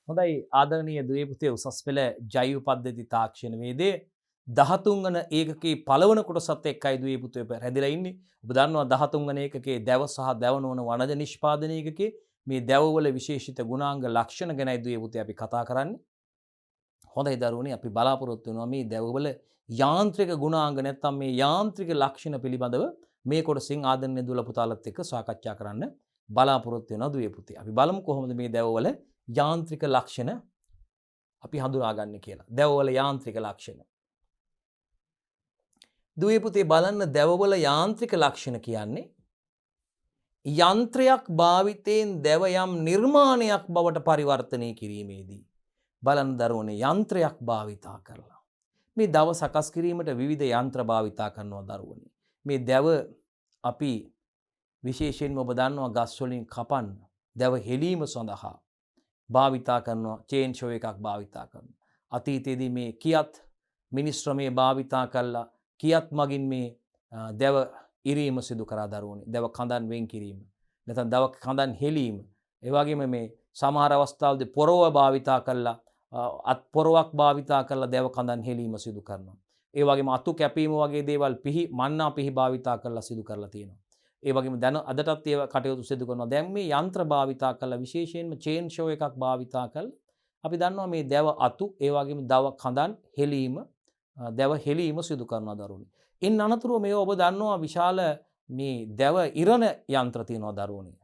හොඳයි ආදරණීය දුවේ පුතේ උසස් පෙළ ජෛව පද්ධති තාක්ෂණ වේදේ 13 වන ඒකකයේ පළවන කොටසත් එක්කයි දුවේ පුතේ ඔබ රැඳිලා ඉන්නේ. ඔබ දන්නවා 13 වන ඒකකයේ දැව සහ දැව නොවන වනජ නිෂ්පාදන ඒකකයේ මේ දැවවල විශේෂිත ගුණාංග ලක්ෂණ ගැනයි දුවේ පුතේ අපි කතා කරන්නේ. හොඳයි දරුවනේ අපි බලාපොරොත්තු වෙනවා මේ දැවවල යාන්ත්‍රික ගුණාංග නැත්නම් මේ යාන්ත්‍රික ලක්ෂණ පිළිබඳව මේ කොටසින් ආදරණීය දුවලා පුතාලත් එක්ක සාකච්ඡා කරන්න බලාපොරොත්තු වෙනවා දුවේ පුතේ. අපි බලමු කොහොමද මේ දැවවල යාන්ත්‍රික ලක්ෂණ අපි හඳුනාගන්න කියලා. දැවවල යාන්ත්‍රික ලක්ෂණ. දුවේ පුතේ බලන්න දැවවල යාන්ත්‍රික ලක්ෂණ කියන්නේ යන්ත්‍රයක් භාවිතයෙන් දැව යම් නිර්මාණයක් බවට පරිවර්තනය කිරීමේදී බලන්න දරුවනේ යන්ත්‍රයක් භාවිතා කරලා මේ දව සකස් කිරීමට විවිධ යන්ත්‍ර භාවිතා කරනවා දරුවනේ. මේ දැව අපි විශේෂයෙන්ම ඔබ දන්නවා ගස් වලින් කපන්න දැව හෙලීම සඳහා භාවිතා කරනවා චේන් ෂෝ එකක් භාවිතා කරනවා. අතීතයේදී මේ කියත් මිනිස් ශ්‍රමයේ භාවිතා කළා කියත් මගින් මේ දැව ඉරීම සිදු කරා දරුවනේ. දැව කඳන් වෙන් කිරීම. නැත්නම් දැව කඳන් හෙලීම. ඒ වගේම මේ සමහර අවස්ථාවලදී පොරව භාවිතා කළා අත් පොරවක් භාවිතා කරලා දැව කඳන් හෙලීම සිදු කරනවා. ඒ වගේම අතු කැපීම වගේ දේවල් මන්නා පිහි භාවිතා කරලා සිදු කරලා තියෙනවා. ඒ වගේම දැන් අදටත් ඒ කටයුතු සිදු කරනවා. දැන් මේ යන්ත්‍ර භාවිතා කරලා විශේෂයෙන්ම චේන් ෂෝ එකක් භාවිතා කරලා අපි දන්නවා මේ දැව අතු ඒ වගේම දව කඳන් හෙලීම දැව හෙලීම සිදු කරනවා දරුවනේ. ඉන් අනතුරුව මේ ඔබ දන්නවා විශාල මේ දැව ඉරණ යන්ත්‍ර තියෙනවා දරුවනේ.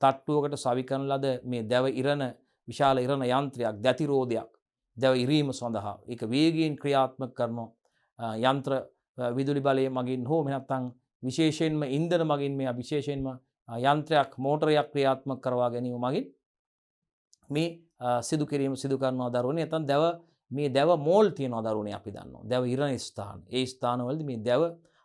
තට්ටුවකට සවි කරන ලද මේ දැව ඉරණ විශාල ඉරණ යන්ත්‍රයක් දැතිරෝධයක් දැව ඉරීම සඳහා ඒක වේගයෙන් ක්‍රියාත්මක කරන යන්ත්‍ර විදුලි බලය මගින් හෝ නැත්නම් විශේෂයෙන්ම ඉන්ධන මගින් මේ විශේෂයෙන්ම යන්ත්‍රයක් මෝටරයක් ක්‍රියාත්මක කරවා ගැනීම මගින් මේ සිදු කිරීම සිදු කරනවා දරුවනේ. නැත්නම් දැව මේ දැව මෝල් තියනවා දරුවනේ අපි දන්නවා. දැව ඉරණ ස්ථාන. ඒ ස්ථානවලදී මේ දැව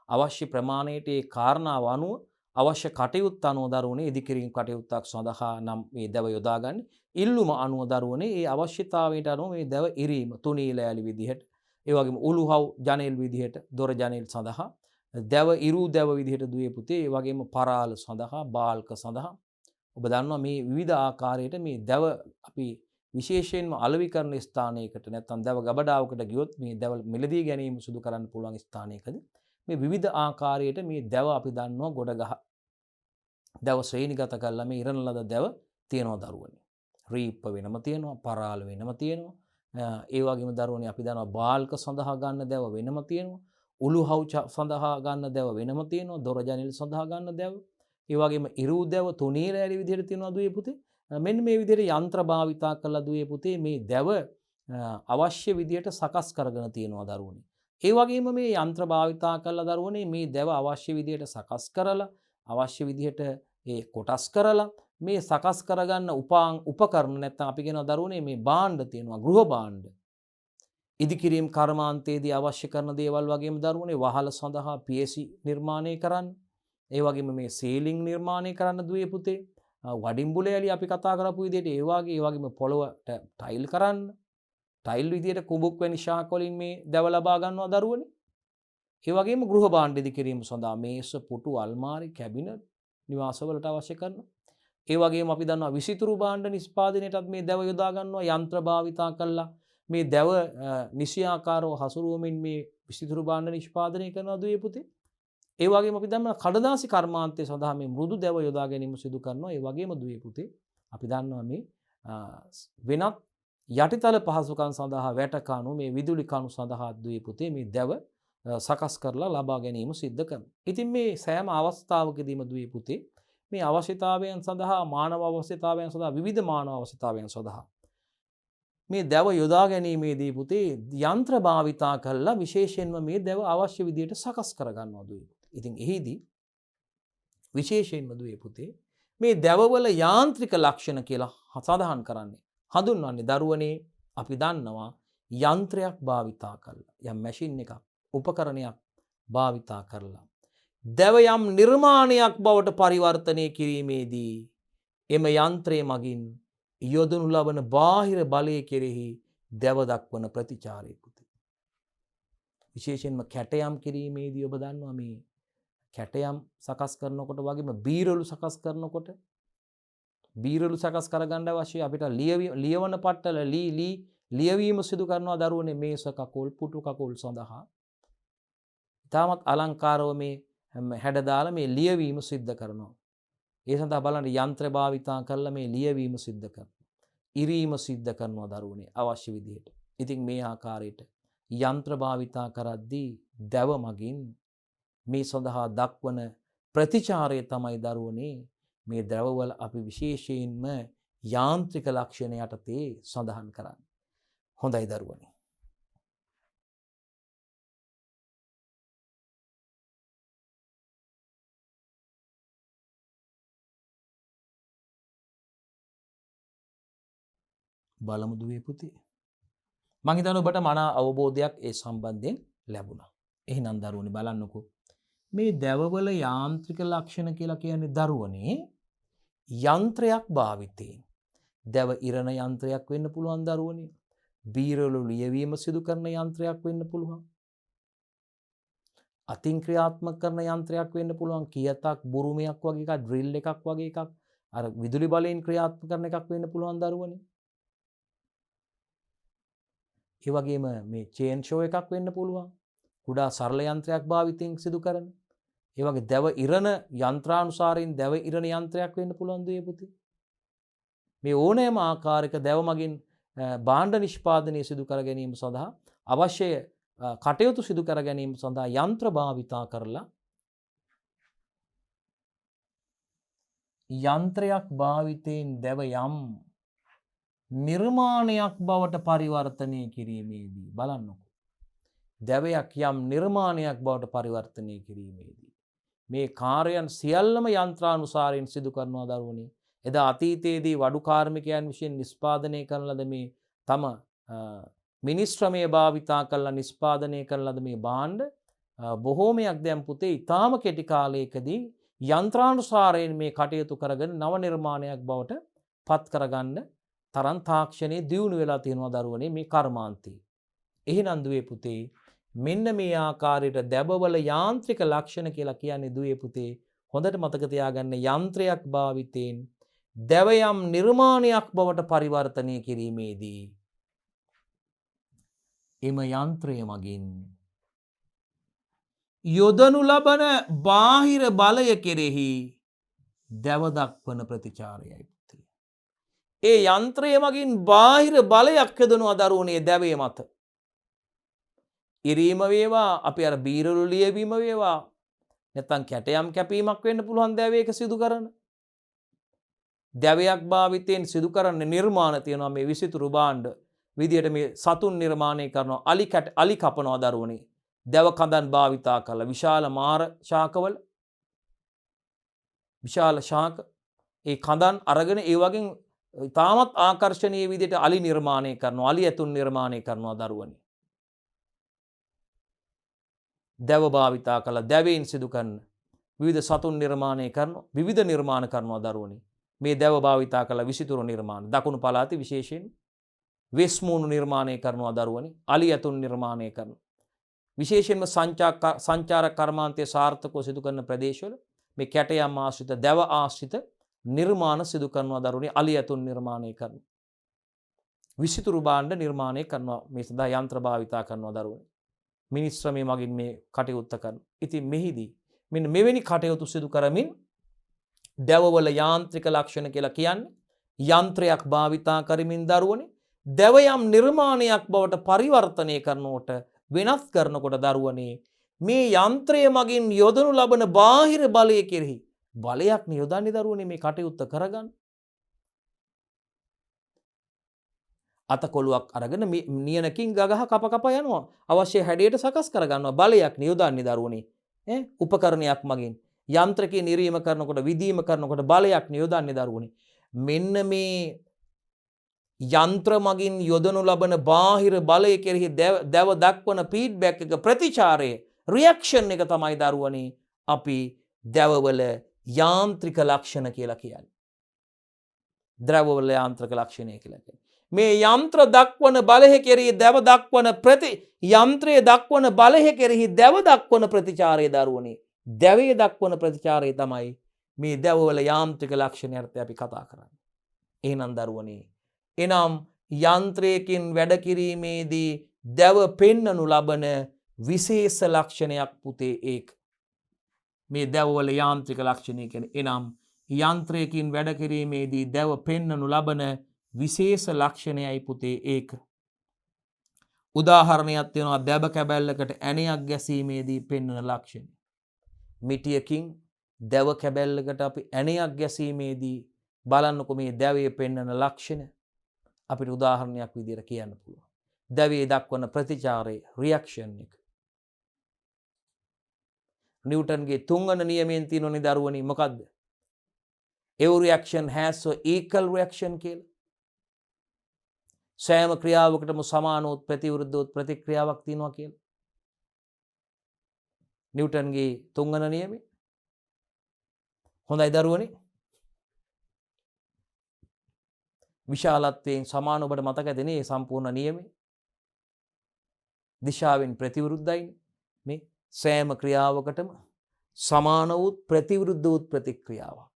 අවශ්‍ය ප්‍රමාණයට ඒ කාරණාව අනුව අවශ්‍ය කටයුත්ත අනුව දරුවනේ ඉදිකිරීම කටයුත්තක් සඳහා නම් මේ දැව යොදාගන්නේ. ඉල්ලුම අනුව දරුවනේ ඒ අවශ්‍යතාවයට අනුව මේ දැව ඉරීම තුනී ලෑලි විදිහට ඒ වගේම උළුහව් ජනෙල් විදිහට දොර ජනෙල් සඳහා දැව ඉරු දැව විදිහට දුවේ පුතේ ඒ වගේම පරාල සඳහා බාල්ක සඳහා ඔබ දන්නවා මේ විවිධ ආකාරයට මේ දැව අපි විශේෂයෙන්ම අලෙවි කරන ස්ථානයකට නැත්නම් දැව ගබඩාවකට ගියොත් මේ දැව මිලදී ගැනීම සිදු කරන්න පුළුවන් ස්ථානයකදී මේ විවිධ ආකාරයට මේ දැව අපි දන්නවා ගොඩගහ දැව ශ්‍රේණිගත කරලා මේ ඉරණ ලද දැව තියෙනවා දරුවනේ. රීප්ප වෙනම තියෙනවා පරාල වෙනම තියෙනවා. ඒ වගේම දරුවනේ අපි දන්නවා බාල්ක සඳහා ගන්න දැව වෙනම තියෙනවා. උළුහව් සඳහා ගන්න දැව වෙනම තියෙනවා. දොර ජනෙල් සඳහා ගන්න දැව. ඒ වගේම ඉරු දැව තුනී රැලි විදිහට තියෙනවා දුවේ පුතේ. මෙන්න මේ විදිහට යන්ත්‍ර භාවිතා කරලා දුවේ පුතේ මේ දැව අවශ්‍ය විදිහට සකස් කරගෙන තියෙනවා දරුවනේ. ඒ වගේම මේ යන්ත්‍ර භාවිතා කරලා දරුවනේ මේ දැව අවශ්‍ය විදිහට සකස් කරලා අවශ්‍ය විදිහට ඒ කොටස් කරලා මේ සකස් කරගන්න උපකරණ නැත්නම් අපි කියනවා දරුවනේ මේ භාණ්ඩ තියෙනවා ගෘහ භාණ්ඩ. ඉදිකිරීම් කර්මාන්තයේදී අවශ්‍ය කරන දේවල් වගේම දරුවනේ වහල සඳහා පියසි නිර්මාණය කරන්න. ඒ වගේම මේ සීලිං නිර්මාණය කරන්න දුවේ පුතේ. වඩිම්බුලෑලි අපි කතා කරපු විදිහට ඒ වගේම පොළොවට ටයිල් කරන්න. ටයිල් විදිහට කුඹුක් වැනි ශාක වලින් මේ දැව ලබා ගන්නවා දරුවනේ. ඒ වගේම ගෘහ භාණ්ඩ ඉදිකිරීම සඳහා මේස පුටු අල්මාරි කැබිනට් නිවාසවලට අවශ්‍ය කරනවා. ඒ වගේම අපි දන්නවා විසිතුරු භාණ්ඩ නිෂ්පාදනයටත් මේ දැව යොදා ගන්නවා යන්ත්‍ර භාවිතා කළා. මේ දැව නිසියාකාරව හසුරුවමින් මේ විසිතුරු භාණ්ඩ නිෂ්පාදනය කරනවා දුවේ පුතේ. ඒ වගේම අපි දන්නවා කඩදාසි කර්මාන්තය සඳහා මේ මෘදු දැව යොදා ගැනීම සිදු කරනවා. ඒ වගේම දුවේ පුතේ අපි දන්නවා මේ වෙනත් යටිතල පහසුකම් සඳහා වැට කණු මේ විදුලි කණු සඳහා දුවේ පුතේ මේ දැව සකස් කරලා ලබා ගැනීම සිද්ධ කරනවා. ඉතින් මේ සෑම අවස්ථාවකදීම දුවේ පුතේ මේ අවශ්‍යතාවයන් සඳහා මානව අවශ්‍යතාවයන් සඳහා විවිධ මානව අවශ්‍යතාවයන් සඳහා මේ දැව යොදා ගැනීමේදී පුතේ යන්ත්‍ර භාවිතා කරලා විශේෂයෙන්ම මේ දැව අවශ්‍ය විදිහට සකස් කරගන්නවා දුවේ පුතේ. ඉතින් එහිදී විශේෂයෙන්ම දුවේ පුතේ මේ දැවවල යාන්ත්‍රික ලක්ෂණ කියලා සඳහන් කරන්නේ හඳුන්වන්නේ දරුවනේ අපි දන්නවා යන්ත්‍රයක් භාවිතා කරලා යම් මැෂින් එකක් උපකරණයක් භාවිතා කරලා දැව යම් නිර්මාණයක් බවට පරිවර්තනය කිරීමේදී එම යන්ත්‍රය මගින් යොදනු ලබන බාහිර බලය කෙරෙහි දැව දක්වන ප්‍රතිචාරය පුතේ. විශේෂයෙන්ම කැටයම් කිරීමේදී ඔබ දන්නවා මේ කැටයම් සකස් කරනකොට වගේම බීරලු සකස් කරනකොට බීරලු සකස් කරගන්න අවශ්‍ය අපිට ලියවන පට්ටල ලියවීම සිදු කරනවා දරුවනේ මේස කකුල් පුටු කකුල් සඳහා. තාමත් අලංකාරව මේ හැඩ දාලා මේ ලියවීම සිද්ධ කරනවා. ඒ සඳහා බලන්න යන්ත්‍ර භාවිතා කරලා මේ ලියවීම සිද්ධ කරනවා. ඉරීම සිද්ධ කරනවා දරුවනේ අවශ්‍ය විදිහට. ඉතින් මේ ආකාරයට යන්ත්‍ර භාවිතා කරද්දී දැව මගින් මේ සඳහා දක්වන ප්‍රතිචාරය තමයි දරුවනේ මේ ද්‍රවවල අපි විශේෂයෙන්ම යාන්ත්‍රික ලක්ෂණ යටතේ සඳහන් කරන්නේ. හොඳයි දරුවනේ. බලමු දුවේ පුතේ. මම හිතනවා ඔබට මන අවබෝධයක් ඒ සම්බන්ධයෙන් ලැබුණා. එහෙනම් දරුවනේ බලන්නකෝ. මේ දැවවල යාන්ත්‍රික ලක්ෂණ කියලා කියන්නේ දරුවනේ යන්ත්‍රයක් භාවිතයෙන්. දැව ඉරණ යන්ත්‍රයක් වෙන්න පුළුවන් දරුවනේ. බීරවල ලියවීම සිදු කරන යන්ත්‍රයක් වෙන්න පුළුවන්. අතින් ක්‍රියාත්මක කරන යන්ත්‍රයක් වෙන්න පුළුවන්. කියතක් බුරුමයක් වගේ එකක්, ඩ්‍රිල් එකක් වගේ එකක්, අර විදුලි බලයෙන් ක්‍රියාත්මක කරන එකක් වෙන්න පුළුවන් දරුවනේ. ඒ වගේම මේ චේන් ෂෝ එකක් වෙන්න පුළුවන්. කුඩා සරල යන්ත්‍රයක් භාවිතයෙන් සිදු කරන. ඒ වගේ දැව ඉරණ යන්ත්‍රානුසාරයෙන් දැව ඉරණ යන්ත්‍රයක් වෙන්න පුළුවන් දුවේ පුතේ. මේ ඕනෑම ආකාරයක දැව මගින් භාණ්ඩ නිෂ්පාදනය සිදු කර ගැනීම සඳහා අවශ්‍ය කටයුතු සිදු කර ගැනීම සඳහා යන්ත්‍ර භාවිතා කරලා යන්ත්‍රයක් භාවිතයෙන් දැව යම් නිර්මාණයක් බවට පරිවර්තනය කිරීමේදී බලන්නකෝ. දැවයක් යම් නිර්මාණයක් බවට පරිවර්තනය කිරීමේදී මේ කාර්යයන් සියල්ලම යන්ත්‍රානුසාරයෙන් සිදු කරනවා දරුවනේ. එදා අතීතයේදී වඩු කාර්මිකයන් විසින් නිෂ්පාදනය කරන ලද මේ තම මිනිස්ත්‍රමය භාවිතා කරලා නිෂ්පාදනය කරන ලද මේ භාණ්ඩ බොහෝමයක් දැන් පුතේ ඊටාම කෙටි කාලයකදී යන්ත්‍රානුසාරයෙන් මේ කටයුතු කරගෙන නව නිර්මාණයක් බවට පත් කරගන්න තරම් තාක්ෂණයේ දියුණු වෙලා තියෙනවා දරුවනේ මේ කර්මාන්තේ. එහෙනම් දුවේ පුතේ මෙන්න මේ ආකාරයට දැබවල යාන්ත්‍රික ලක්ෂණ කියලා කියන්නේ දුවේ පුතේ හොඳට මතක තියාගන්න යන්ත්‍රයක් භාවිතයෙන් දැව යම් නිර්මාණයක් බවට පරිවර්තනය කිරීමේදී එම යන්ත්‍රය මගින් යොදනු ලබන බාහිර බලය කෙරෙහි දැව දක්වන ප්‍රතිචාරයයි පුතේ. ඒ යන්ත්‍රය මගින් බාහිර බලයක් යොදනවා දරුවනේ දැවේ මත. ඉරීම වේවා අපි අර බීරලු ලියවීම වේවා නැත්නම් කැටයම් කැපීමක් වෙන්න පුළුවන් දැවයක සිදු කරන. දැවයක් භාවිතයෙන් සිදු කරන නිර්මාණ තියෙනවා මේ විසිතුරු භාණ්ඩ විදියට මේ සතුන් නිර්මාණය කරනවා අලි කපනවා දරුවනේ. දැව කඳන් භාවිතා කරලා විශාල මාර ශාකවල විශාල ශාක ඒ කඳන් අරගෙන ඒ වගේ තාමත් ආකර්ශනීය විදියට අලි නිර්මාණය කරනවා අලි ඇතුන් නිර්මාණය කරනවා දරුවනේ. දැව භාවිතා කරලා දැවයෙන් සිදු කරන විවිධ සතුන් නිර්මාණය කරනවා විවිධ නිර්මාණ කරනවා දරුවනේ. මේ දැව භාවිතා කරලා විසිතුරු නිර්මාණ දකුණු පළාතේ විශේෂයෙන් වෙස්මූණු නිර්මාණය කරනවා දරුවනේ. අලි ඇතුන් නිර්මාණය කරනවා. විශේෂයෙන්ම සංචාරක කර්මාන්තයේ සාර්ථකව සිදු කරන ප්‍රදේශවල මේ කැටයම් ආශ්‍රිත දැව ආශ්‍රිත නිර්මාණ සිදු කරනවා දරුවනේ. අලි ඇතුන් නිර්මාණය කරනවා. විසිතුරු භාණ්ඩ නිර්මාණය කරනවා මේ සඳහා යන්ත්‍ර භාවිතා කරනවා දරුවනේ. මිනිස්ත්‍රමය මගින් මේ කටයුත්ත කරන. ඉතින් මෙහිදී මෙන්න මෙවැනි කටයුතු සිදු කරමින් දැවවල යාන්ත්‍රික ලක්ෂණ කියලා කියන්නේ යන්ත්‍රයක් භාවිතා කරමින් දරුවනේ දැව යම් නිර්මාණයක් බවට පරිවර්තනය කරනකොට වෙනස් කරනකොට දරුවනේ මේ යන්ත්‍රය මගින් යොදනු ලබන බාහිර බලය කෙරෙහි බලයක් යොදන්නේ දරුවනේ මේ කටයුත්ත කරගන්න. අතකොළුවක් අරගෙන නියනකින් ගගහ කප යනවා. අවශ්‍ය හැඩයට සකස් කරගන්නවා. බලයක් නියොදන්නේ දරුවනේ. උපකරණයක් මගින් යන්ත්‍රකේ නිරීම කරනකොට විදීම කරනකොට බලයක් නියොදන්නේ දරුවනේ. මෙන්න මේ යන්ත්‍ර මගින් යොදනු ලබන බාහිර බලය කෙරෙහි දැව දක්වන ෆීඩ්බැක් එක ප්‍රතිචාරය රියැක්ෂන් එක තමයි දරුවනේ අපි දැවවල යාන්ත්‍රික ලක්ෂණ කියලා කියන්නේ. ද්‍රවවල යාන්ත්‍රික ලක්ෂණය කියලා කියන්නේ. මේ යන්ත්‍ර දක්වන බලය කෙරෙහි දැව දක්වන යන්ත්‍රයේ දක්වන බලය කෙරෙහි දැව දක්වන ප්‍රතිචාරය දරුවනේ. දැවේ දක්වන ප්‍රතිචාරය තමයි මේ දැවවල යාන්ත්‍රික ලක්ෂණයත් අපි කතා කරන්නේ. එහෙනම් දරුවනේ එනම් යන්ත්‍රයකින් වැඩ කිරීමේදී දැව පෙන්නනු ලබන විශේෂ ලක්ෂණයක් පුතේ ඒක. මේ දැවවල යාන්ත්‍රික ලක්ෂණය කියන්නේ එනම් යන්ත්‍රයකින් වැඩ කිරීමේදී දැව පෙන්නනු ලබන විශේෂ ලක්ෂණයයි පුතේ ඒක. උදාහරණයක් තියෙනවා දැව කැබැල්ලකට ඇණයක් ගැසීමේදී පෙන්වන ලක්ෂණ. මිටියකින් දැව කැබැල්ලකට අපි ඇණයක් ගැසීමේදී බලන්නකො මේ දැවේ පෙන්වන ලක්ෂණ අපිට උදාහරණයක් විදිහට කියන්න පුළුවන්. දැවේ දක්වන ප්‍රතිචාරයේ රියැක්ෂන් එක. නිව්ටන්ගේ තුන්වන නියමයෙන් තියෙනනේ දරුවනි මොකද්ද? every reaction has a equal reaction කියලා. සෑම ක්‍රියාවකටම සමානෝත් ප්‍රතිවිරුද්ධෝත් ප්‍රතික්‍රියාවක් තියෙනවා කියලා. නිව්ටන්ගේ තුන්වන නියමය. හොඳයි දරුවනි. විශාලත්වයෙන් සමාන ඔබට මතක ඇතිනේ මේ සම්පූර්ණ නියමය. දිශාවෙන් ප්‍රතිවිරුද්ධයිනේ. මේ සෑම ක්‍රියාවකටම සමාන වූත් ප්‍රතිවිරුද්ධ වූත් ප්‍රතික්‍රියාවක්.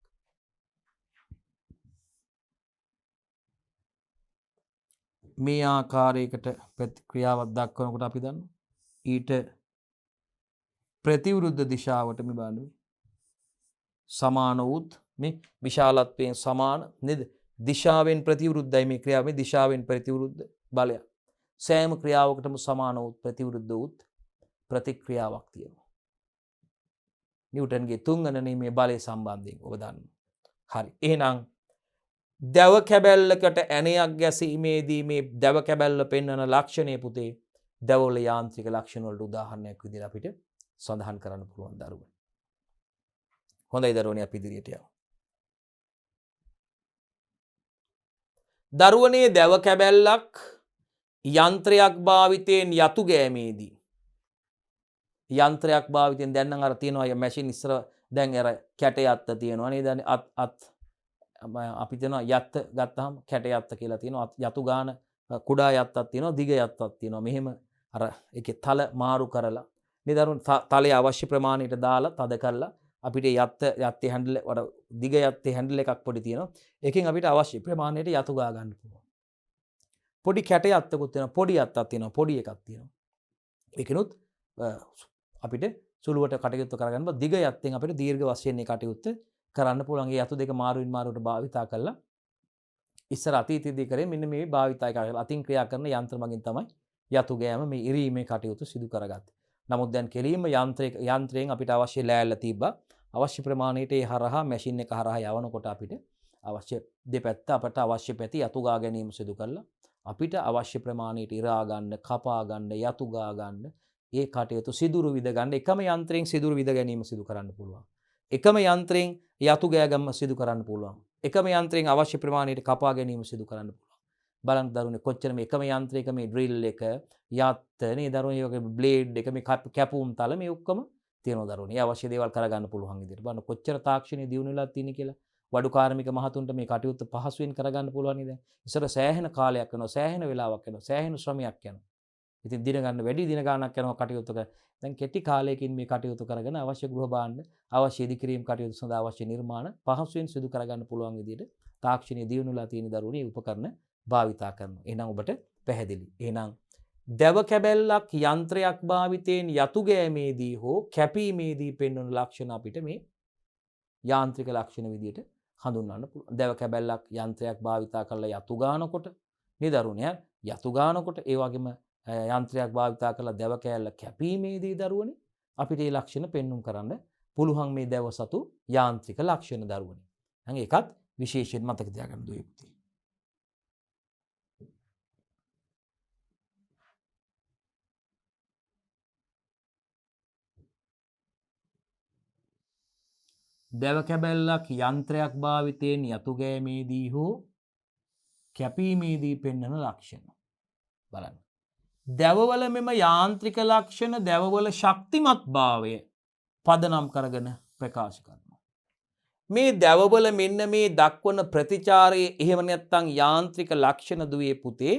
මේ ආකාරයකට ප්‍රතික්‍රියාවක් දක්වනකොට අපි දන්නවා ඊට ප්‍රතිවිරුද්ධ දිශාවට මේ බලන්න සමාන වූත් මේ විශාලත්වයෙන් සමාන නේද? දිශාවෙන් ප්‍රතිවිරුද්ධයි මේ ක්‍රියාව මේ දිශාවෙන් ප්‍රතිවිරුද්ධ බලයක්. සෑම ක්‍රියාවකටම සමාන වූත් ප්‍රතිවිරුද්ධ වූත් ප්‍රතික්‍රියාවක් තියෙනවා. නිව්ටන්ගේ තුන්වන නියමයේ බලය සම්බන්ධයෙන් ඔබ දන්නවා. හරි. එහෙනම් දැව කැබැල්ලකට ඇණයක් ගැසීමේදී මේ දැව කැබැල්ල පෙන්වන ලක්ෂණය පුතේ දැවවල යාන්ත්‍රික ලක්ෂණ වලට උදාහරණයක් විදිහට අපිට සඳහන් කරන්න පුළුවන් දරුවෝ. හොඳයි දරුවනේ අපි ඉදිරියට යමු. දරුවනේ දැව කැබැල්ලක් යන්ත්‍රයක් භාවිතයෙන් යතු ගෑමේදී යන්ත්‍රයක් භාවිතයෙන් දැන් නම් අර තියෙනවා අය මැෂින් ඉස්සර දැන් අර කැටේ අත්ත තියෙනවා නේද? අත් අපි දෙනවා යත්ත ගත්තාම කැටේ යත්ත කියලා තියෙනවා. යතු ගාන කුඩා යත්තක් තියෙනවා දිග යත්තක් තියෙනවා. මෙහෙම අර ඒකේ තල මාරු කරලා නිදරුන් තලයේ අවශ්‍ය ප්‍රමාණයට දාලා තද කරලා අපිට යත්තේ හැන්ඩල් වල දිග යත්තේ හැන්ඩල් එකක් පොඩි තියෙනවා. ඒකෙන් අපිට අවශ්‍ය ප්‍රමාණයට යතු ගා ගන්න පුළුවන්. පොඩි කැටේ යත්තකුත් තියෙනවා. පොඩි යත්තක් තියෙනවා. පොඩි එකක් තියෙනවා. ඒකිනුත් අපිට සුළුවට කටයුතු කරගන්න බෑ. දිග යත්තෙන් අපිට දීර්ඝ වශයෙන් මේ කටයුත්ත කරන්න පුළුවන්. ඒ යතු දෙක මාරුවෙන් මාරුවට භාවිතා කරලා ඉස්සර අතීතයේදී කරේ මෙන්න මේ භාවිතා කරලා අතින් ක්‍රියා කරන යන්ත්‍ර මගින් තමයි යතු ගෑම මේ ඉරීමේ කටයුතු සිදු කරගත්තේ. නමුත් දැන් කෙලින්ම යන්ත්‍රයෙන් අපිට අවශ්‍ය ලෑල්ල තිබ්බා. අවශ්‍ය ප්‍රමාණයට ඒ හරහා මැෂින් එක හරහා යවනකොට අපිට අවශ්‍ය දෙපැත්ත අපට අවශ්‍ය පැති යතු ගා ගැනීම සිදු කරලා අපිට අවශ්‍ය ප්‍රමාණයට ඉරා ගන්න, කපා ගන්න, යතු ගා ගන්න ඒ කටයුතු සිදුරු විද ගන්න එකම යන්ත්‍රයෙන් සිදුරු විද ගැනීම සිදු කරන්න පුළුවන්. එකම යන්ත්‍රයෙන් යතු ගෑගම සිදු කරන්න පුළුවන්. එකම යන්ත්‍රයෙන් අවශ්‍ය ප්‍රමාණයට කපා ගැනීම සිදු කරන්න පුළුවන්. බලන්න දරුවනේ කොච්චර මේ එකම යන්ත්‍රයක මේ ඩ්‍රිල් එක යත්ත නේ දරුවනේ වගේ බ්ලේඩ් එක මේ කැපුම් තල මේ ඔක්කොම තියෙනවා දරුවනේ. අවශ්‍ය දේවල් කරගන්න පුළුවන් විදිහට. බලන්න කොච්චර තාක්ෂණය දියුණු වෙලා තියෙන්නේ කියලා. වඩු කාර්මික මහතුන්ට මේ කටයුත්ත පහසුවෙන් කරගන්න පුළුවන් නේද? ඉස්සර සෑහෙන කාලයක් යනවා, සෑහෙන වෙලාවක් යනවා, සෑහෙන ශ්‍රමයක් යනවා. ඉතින් දින ගන්න වැඩි දින ගණනක් යනවා කටයුතු කර. දැන් කෙටි කාලයකින් මේ කටයුතු කරගෙන අවශ්‍ය ගෘහ භාණ්ඩ, අවශ්‍ය ඉදිකිරීම් කටයුතු සඳහා අවශ්‍ය නිර්මාණ පහසුවෙන් සිදු කරගන්න පුළුවන් විදිහට තාක්ෂණය දියුණුලා තියෙන දරුවනේ උපකරණ භාවිතා කරනවා. එහෙනම් ඔබට පැහැදිලි. එහෙනම් දැව කැබැල්ලක් යන්ත්‍රයක් භාවිතයෙන් යතු ගෑමේදී හෝ කැපීමේදී පෙන්වන ලක්ෂණ අපිට මේ යාන්ත්‍රික ලක්ෂණ විදිහට හඳුන්වන්න පුළුවන්. දැව කැබැල්ලක් යන්ත්‍රයක් භාවිතා කරලා යතු ගානකොට නිදරුණේ යතු ගානකොට ඒ වගේම යන්ත්‍රයක් භාවිතා කරලා දැව කෑල්ල කැපීමේදී දරුවනේ අපිට මේ ලක්ෂණ පෙන්눔 කරන්න පුළුවන් මේ දැව සතු යාන්ත්‍රික ලක්ෂණ දරුවනේ. නම් ඒකත් විශේෂයෙන් මතක තියාගන්න දුවේ පුතේ. දැව කැබැල්ලක් යන්ත්‍රයක් භාවිතයෙන් යතු ගෑමේදී හෝ කැපීමේදී පෙන්වන ලක්ෂණ බලන්න. දැවවල මෙම යාන්ත්‍රික ලක්ෂණ දැවවල ශක්තිමත් භාවය පදනම් කරගෙන ප්‍රකාශ කරනවා. මේ දැවවල මෙන්න මේ දක්වන ප්‍රතිචාරයේ එහෙම නැත්නම් යාන්ත්‍රික ලක්ෂණ දුවේ පුතේ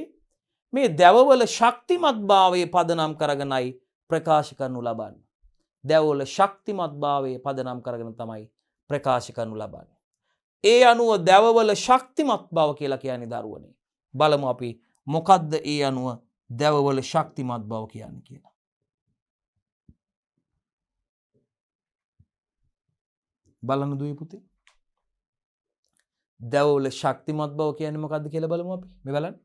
මේ දැවවල ශක්තිමත් භාවය පදනම් කරගෙනයි ප්‍රකාශ කරනු ලබන්නේ. දැවවල ශක්තිමත් භාවය පදනම් කරගෙන තමයි ප්‍රකාශ කරනු ලබන්නේ. ඒ අනුව දැවවල ශක්තිමත් බව කියලා කියන්නේ දරුවනේ. බලමු අපි මොකද්ද ඒ අනුව දැවවල ශක්තිමත් බව කියන්නේ කියලා. බලන්න දුවේ පුතේ. දැවවල ශක්තිමත් බව කියන්නේ මොකද්ද කියලා බලමු අපි. මේ බලන්න.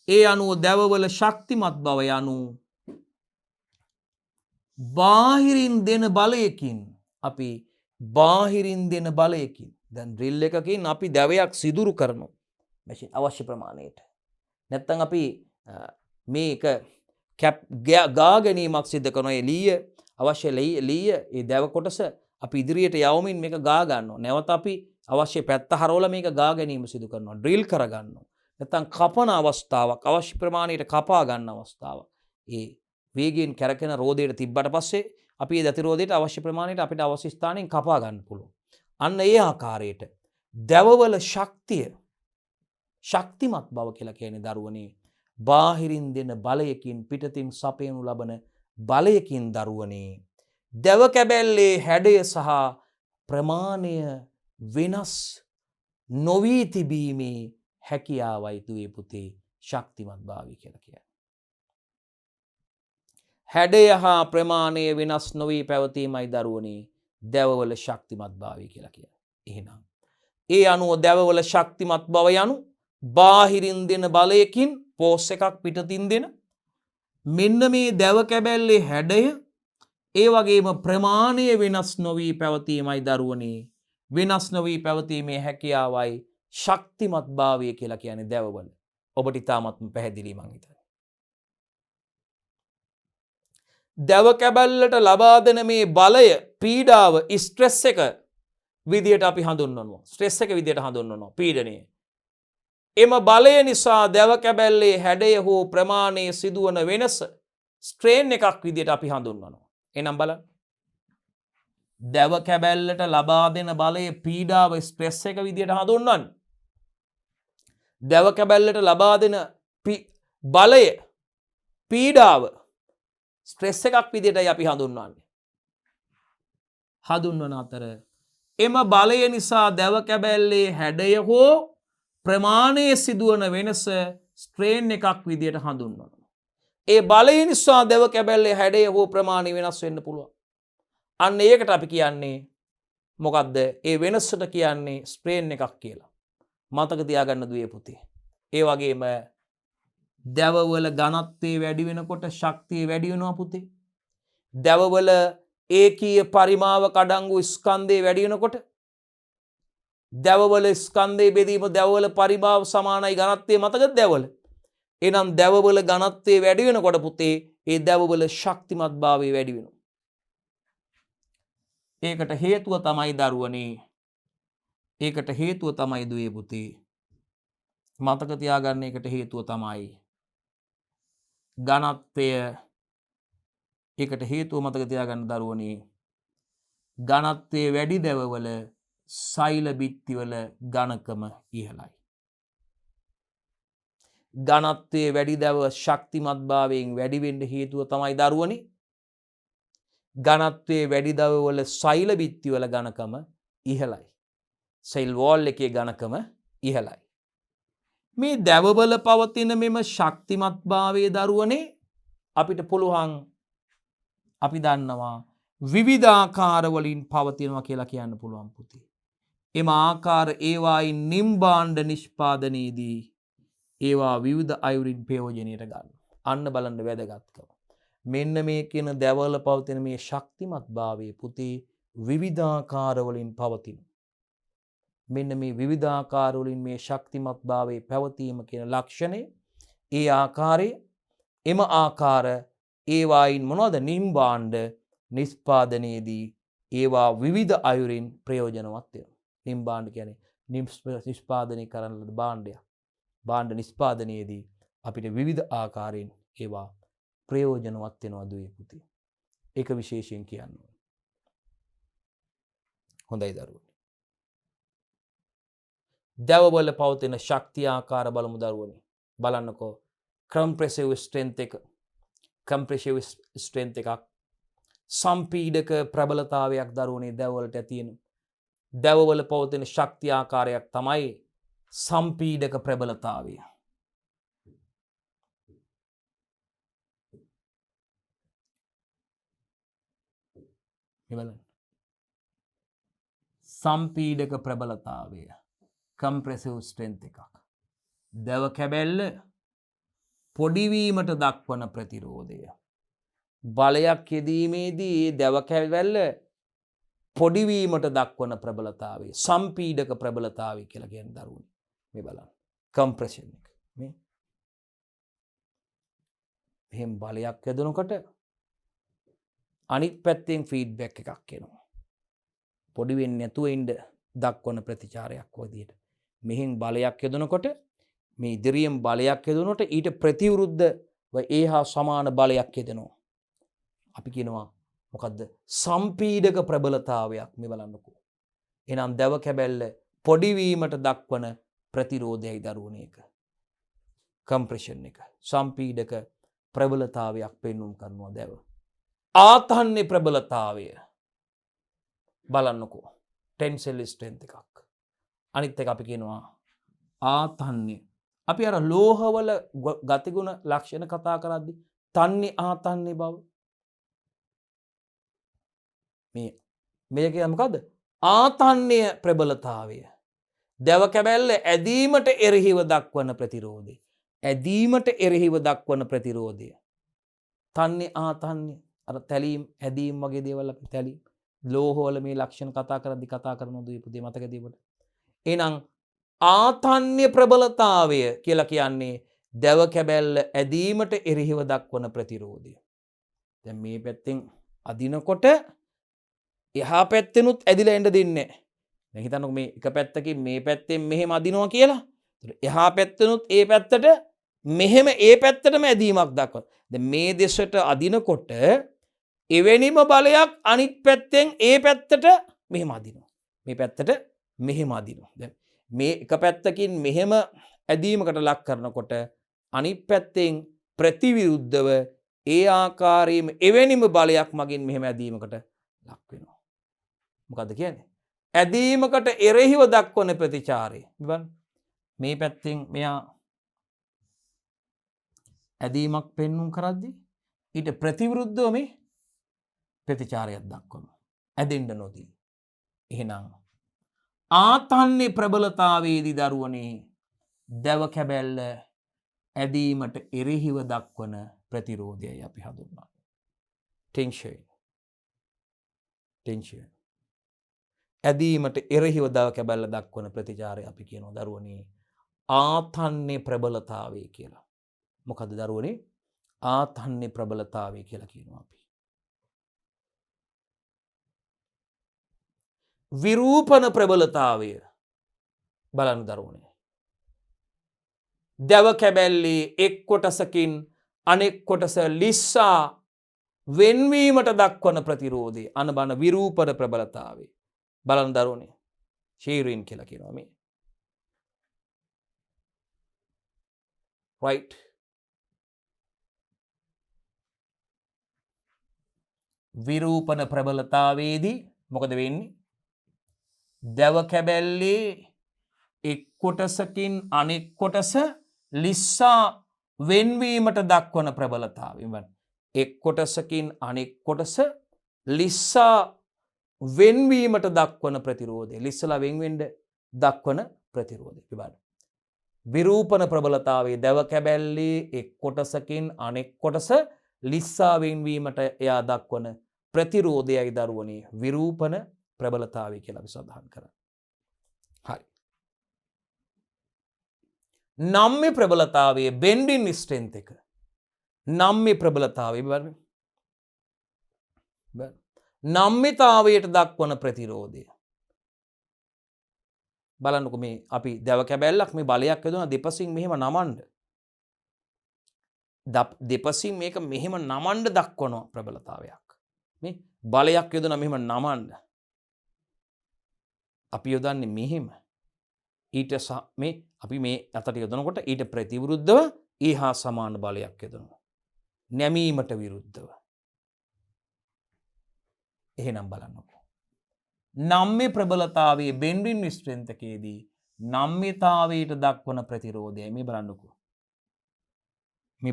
ඒ අනුව දැවවල ශක්තිමත් බව යනු බාහිරින් දෙන බලයකින් අපි බාහිරින් දෙන බලයකින් දැන් ඩ්‍රිල් එකකින් අපි දැවයක් සිදුරු කරනවා මැෂින් අවශ්‍ය ප්‍රමාණයට. නැත්තම් අපි මේක කැප් ගා ගැනීමක් සිදු කරනවා. ඒ ලීය අවශ්‍ය ලීය ඒ දැව කොටස අපි ඉදිරියට යවමින් මේක ගා ගන්නවා. නැවත අපි අවශ්‍ය පැත්ත හරවලා මේක ගා ගැනීම සිදු කරනවා. ඩ්‍රිල් කර ගන්නවා. නැත්තම් කපන අවස්ථාවක් අවශ්‍ය ප්‍රමාණයට කපා ගන්න අවස්ථාවක්. ඒ වේගයෙන් කැරකෙන රෝදයට තිබ්බට පස්සේ අපි ඒ දතිරෝදයට අවශ්‍ය ප්‍රමාණයට අපිට අවශ්‍ය ස්ථානයෙන් කපා ගන්න පුළුවන්. අන්න ඒ ආකාරයට දැවවල ශක්තිය ශක්තිමත් බව කියලා කියන්නේ දරුවනේ බාහිරින් දෙන බලයකින් පිටතින් සපයනු ලබන බලයකින් දරුවනේ දැව කැබැල්ලේ හැඩය සහ ප්‍රමාණය වෙනස් නොවී තිබීමේ හැකියාවයි දුවේ පුතේ ශක්තිමත් භාවය කියලා කියන්නේ. හැඩය හා ප්‍රමාණය වෙනස් නොවී පැවතීමයි දරුවනේ දැවවල ශක්තිමත් භාවය කියලා කියන්නේ. එහෙනම් ඒ අනුව දැවවල ශක්තිමත් බව යනු බාහිරින් දෙන බලයකින් පෝස් එකක් පිටතින් දෙන මෙන්න මේ දැව කැබැල්ලේ හැඩය ඒ වගේම ප්‍රමාණය වෙනස් නොවී පැවතීමයි දරුවනේ වෙනස් නොවී පැවතීමේ හැකියාවයි ශක්තිමත් භාවය කියලා කියන්නේ දැවවල. ඔබට ඉතාමත්ම පැහැදිලි මං හිතන්නේ. දැව කැබැල්ලට ලබා දෙන මේ බලය පීඩාව ස්ට්‍රෙස් එක විදියට අපි හඳුන්වනවා. ස්ට්‍රෙස් එක විදියට හඳුන්වනවා පීඩනය. එම බලය නිසා දැව කැබැල්ලේ හැඩය හෝ ප්‍රමාණයේ සිදුවන වෙනස ස්ට්‍රේන් එකක් විදියට අපි හඳුන්වනවා. එහෙනම් බලන්න. දැව කැබැල්ලට ලබා දෙන බලය පීඩාව ස්ට්‍රෙස් එක විදියට හඳුන්වන්නේ. දැව කැබැල්ලට ලබා දෙන බලය පීඩාව ස්ට්‍රෙස් එකක් විදියටයි අපි හඳුන්වන්නේ. හඳුන්වන අතර එම බලය නිසා දැව කැබැල්ලේ හැඩය හෝ ප්‍රමාණයේ සිදුවන වෙනස ස්ට්‍රේන් එකක් විදියට හඳුන්වනවා. ඒ බලය නිසා දැව කැබැල්ලේ හැඩය හෝ ප්‍රමාණය වෙනස් වෙන්න පුළුවන්. අන්න ඒකට අපි කියන්නේ මොකද්ද? ඒ වෙනසට කියන්නේ ස්ට්‍රේන් එකක් කියලා. මතක තියාගන්න දුවේ පුතේ. ඒ වගේම දැවවල ඝනත්වය වැඩි වෙනකොට ශක්තිය වැඩි වෙනවා පුතේ. දැවවල ඒකීය පරිමාවක අඩංගු ස්කන්ධය වැඩි වෙනකොට දැවවල ස්කන්ධයේ බෙදීම දැවවල පරිමාව සමානයි ඝනත්වයේ මතකද දැවවල. එහෙනම් දැවවල ඝනත්වය වැඩි වෙනකොට පුතේ ඒ දැවවල ශක්තිමත් භාවය වැඩි වෙනවා. ඒකට හේතුව තමයි දරුවනේ. ඒකට හේතුව තමයි දුවේ පුතේ. මතක තියාගන්න එකට හේතුව තමයි ඝනත්වය. ඒකට හේතුව මතක තියාගන්න දරුවනේ ඝනත්වයේ වැඩි දැවවල සෛල බිත්තිවල ඝනකම ඉහළයි. ඝනත්වයේ වැඩි දැව ශක්තිමත් භාවයෙන් වැඩි වෙන්න හේතුව තමයි දරුවනේ ඝනත්වයේ වැඩි දැවවල සෛල බිත්තිවල ඝනකම ඉහළයි. සෙල් වෝල් එකේ ඝනකම ඉහළයි. මේ දැවවල පවතින මෙම ශක්තිමත් භාවයේ දරුවනේ අපිට පුළුවන් අපි දන්නවා විවිධාකාර වලින් පවතිනවා කියලා කියන්න පුළුවන් පුතේ. එම ආකාර ඒවායින් නිම්බාණ්ඩ නිෂ්පාදනයේදී ඒවා විවිධ අයුරින් ප්‍රයෝජනයට ගන්න. අන්න බලන්න වැදගත්කම. මෙන්න මේ කියන දැවවල පවතින මේ ශක්තිමත් භාවයේ පුතේ විවිධාකාර වලින් පවතින. මෙන්න මේ විවිධාකාර වලින් මේ ශක්තිමත් භාවයේ පැවතීම කියන ලක්ෂණය ඒ ආකාරයේ එම ආකාර ඒවායින් මොනවද නිම්බාණ්ඩ නිෂ්පාදනයේදී ඒවා විවිධ අයුරින් ප්‍රයෝජනවත් වෙනවා. නිම්බාණ්ඩ කියන්නේ නිෂ්පාදනය කරන ලද භාණ්ඩයක්. භාණ්ඩ නිෂ්පාදනයේදී අපිට විවිධ ආකාරයෙන් ඒවා ප්‍රයෝජනවත් වෙනවා දුවේ පුතේ. ඒක විශේෂයෙන් කියන්න ඕනේ. හොඳයි දරුවෝ. දැවවල පවතින ශක්තිය ආකාර බලමු දරුවනේ. බලන්නකෝ කම්ප්‍රෙසිව් ස්ට්‍රෙන්ත් එක කම්ප්‍රෙසිව් ස්ට්‍රෙන්ත් එකක් සම්පීඩක ප්‍රබලතාවයක් දරුවනේ දැවවලට තියෙන. දැවවල පවතින ශක්ති ආකාරයක් තමයි සම්පීඩක ප්‍රබලතාවය. සම්පීඩක ප්‍රබලතාවය කම්ප්‍රෙසිව් ස්ට්‍රෙන්ත් එකක්. දැව කැබැල්ල පොඩිවීමට දක්වන ප්‍රතිරෝධය. බලයක් යෙදීමේදී ඒ දැව කැබැල්ල පොඩිවීමට දක්වන ප්‍රබලතාවය සම්පීඩක ප්‍රබලතාවය කියලා කියන දරුවනි. මේ බලන්න. කම්ප්‍රෙෂන් එක. මේ එහෙම බලයක් යදනකොට අනිත් පැත්තෙන් ෆීඩ්බැක් එකක් එනවා. පොඩි වෙන්නේ නැතුව ඉන්න දක්වන ප්‍රතිචාරයක් වදියට. මෙහෙන් බලයක් යදනකොට මේ ඉදිරියෙන් බලයක් යදනකොට ඊට ප්‍රතිවිරුද්ධව ඒහා සමාන බලයක් යදෙනවා. අපි කියනවා මොකද්ද? සම්පීඩක ප්‍රබලතාවයක්. මේ බලන්නකෝ. එහෙනම් දැව කැබැල්ල පොඩි වීමට දක්වන ප්‍රතිරෝධයයි දරුවනේ එක. කම්ප්‍රෙෂන් එක. සම්පීඩක ප්‍රබලතාවයක් පෙන්වුම් කරනවා දැව. ආතන්නේ ප්‍රබලතාවය බලන්නකෝ. ටෙන්සයිල් ස්ට්‍රෙන්ත් එකක්. අනිත් එක අපි කියනවා ආතන්නේ. අපි අර ලෝහවල ගතිගුණ ලක්ෂණ කතා කරද්දී තන්නේ ආතන්නේ බව. මේක මොකද්ද? ආතන්‍ය ප්‍රබලතාවය. දැව කැබැල්ල ඇදීමට එරෙහිව දක්වන ප්‍රතිරෝධය. ඇදීමට එරෙහිව දක්වන ප්‍රතිරෝධය. තන්නේ ආතන්‍ය අර තැලීම් ඇදීම් වගේ දේවල් අපි තැලීම් ලෝහවල මේ ලක්ෂණ කතා කරද්දී කතා කරන දුපුතේ මතකදී ඔබට. එහෙනම් ආතන්‍ය ප්‍රබලතාවය කියලා කියන්නේ දැව කැබැල්ල ඇදීමට එරෙහිව දක්වන ප්‍රතිරෝධය. දැන් මේ පැත්තෙන් අදිනකොට එහා පැත්තෙනුත් ඇදිලා එන්න දෙන්නේ නැහැ. දැන් හිතන්නකො මේ එක පැත්තකින් මේ පැත්තෙන් මෙහෙම අදිනවා කියලා. එහා පැත්තෙනුත් ඒ පැත්තට මෙහෙම ඒ පැත්තටම ඇදීමක් දක්වන. දැන් මේ දෙසට අදිනකොට එවැනිම බලයක් අනිත් පැත්තෙන් ඒ පැත්තට මෙහෙම අදිනවා. මේ පැත්තට මෙහෙම අදිනවා. දැන් මේ එක පැත්තකින් මෙහෙම ඇදීමකට ලක් කරනකොට අනිත් පැත්තෙන් ප්‍රතිවිරුද්ධව ඒ ආකාරයෙන්ම එවැනිම බලයක් මගින් මෙහෙම ඇදීමකට ලක් වෙනවා. මොකද්ද කියන්නේ? ඇදීමකට එරෙහිව දක්වන ප්‍රතිචාරය. බලන්න. මේ පැත්තෙන් මෙයා ඇදීමක් පෙන්වුම් කරද්දී ඊට ප්‍රතිවිරුද්ධව මේ ප්‍රතිචාරයක් දක්වනවා. ඇදෙන්න නොදී. එහෙනම් ආතන්නේ ප්‍රබලතාවයේදී දරුවනේ දැව කැබැල්ල ඇදීමට එරෙහිව දක්වන ප්‍රතිරෝධයයි අපි හඳුන්වන්නේ. ටෙන්ෂන්. ඇදීමට එරෙහිව දැව කැබැල්ල දක්වන ප්‍රතිචාරය අපි කියනවා දරුවනේ ආතන්නේ ප්‍රබලතාවය කියලා. මොකද්ද දරුවනේ? ආතන්නේ ප්‍රබලතාවය කියලා කියනවා අපි. විරූපන ප්‍රබලතාවය බලන්න දරුවනේ. දැව කැබැල්ලේ එක් කොටසකින් අනෙක් කොටස ලිස්සා වෙන්වීමට දක්වන ප්‍රතිරෝධය අනබන විරූපන ප්‍රබලතාවය. බලන්න දරුවනේ. ෂීරින් කියලා කියනවා මේ. right. විරූපන ප්‍රබලතාවයේදී මොකද වෙන්නේ? දැව කැබැල්ලේ එක් කොටසකින් අනෙක් කොටස ලිස්සා වෙන්වීමට දක්වන ප්‍රබලතාවය. එක් කොටසකින් අනෙක් කොටස ලිස්සා වෙන්වීමට දක්වන ප්‍රතිරෝධය. ලිස්සලා වෙන්වෙන්න දක්වන ප්‍රතිරෝධය. බලන්න. විරූපන ප්‍රබලතාවයේ දැව කැබැල්ලේ එක් කොටසකින් අනෙක් කොටස ලිස්සා වෙන්වීමට එයා දක්වන ප්‍රතිරෝධයයි දරුවනේ විරූපන ප්‍රබලතාවය කියලා අපි සඳහන් කරන්නේ. හරි. නම්ම්‍ය ප්‍රබලතාවයේ බෙන්ඩින් ස්ට්‍රෙන්ත් එක. නම්ම්‍ය ප්‍රබලතාවය බලන්න. නම්මිතාවයට දක්වන ප්‍රතිරෝධය. බලන්නකො මේ අපි දැව කැබැල්ලක් මේ බලයක් යොදන දෙපසින් මෙහෙම නමන්න. දෙපසින් මේක මෙහෙම නමන්න දක්වන ප්‍රබලතාවයක්. මේ බලයක් යොදන මෙහෙම නමන්න. අපි යොදන්නේ මෙහෙම. ඊට මේ අපි මේ අතට යොදනකොට ඊට ප්‍රතිවිරුද්ධව ඊහා සමාන බලයක් යොදනවා. නැමීමට විරුද්ධව. එහෙනම් බලන්නකෝ. නම්ම්‍ය ප්‍රබලතාවේ බෙන්ඩින් ස්ට්‍රෙන්තකේදී නම්්‍යතාවයට දක්වන ප්‍රතිරෝධය මේ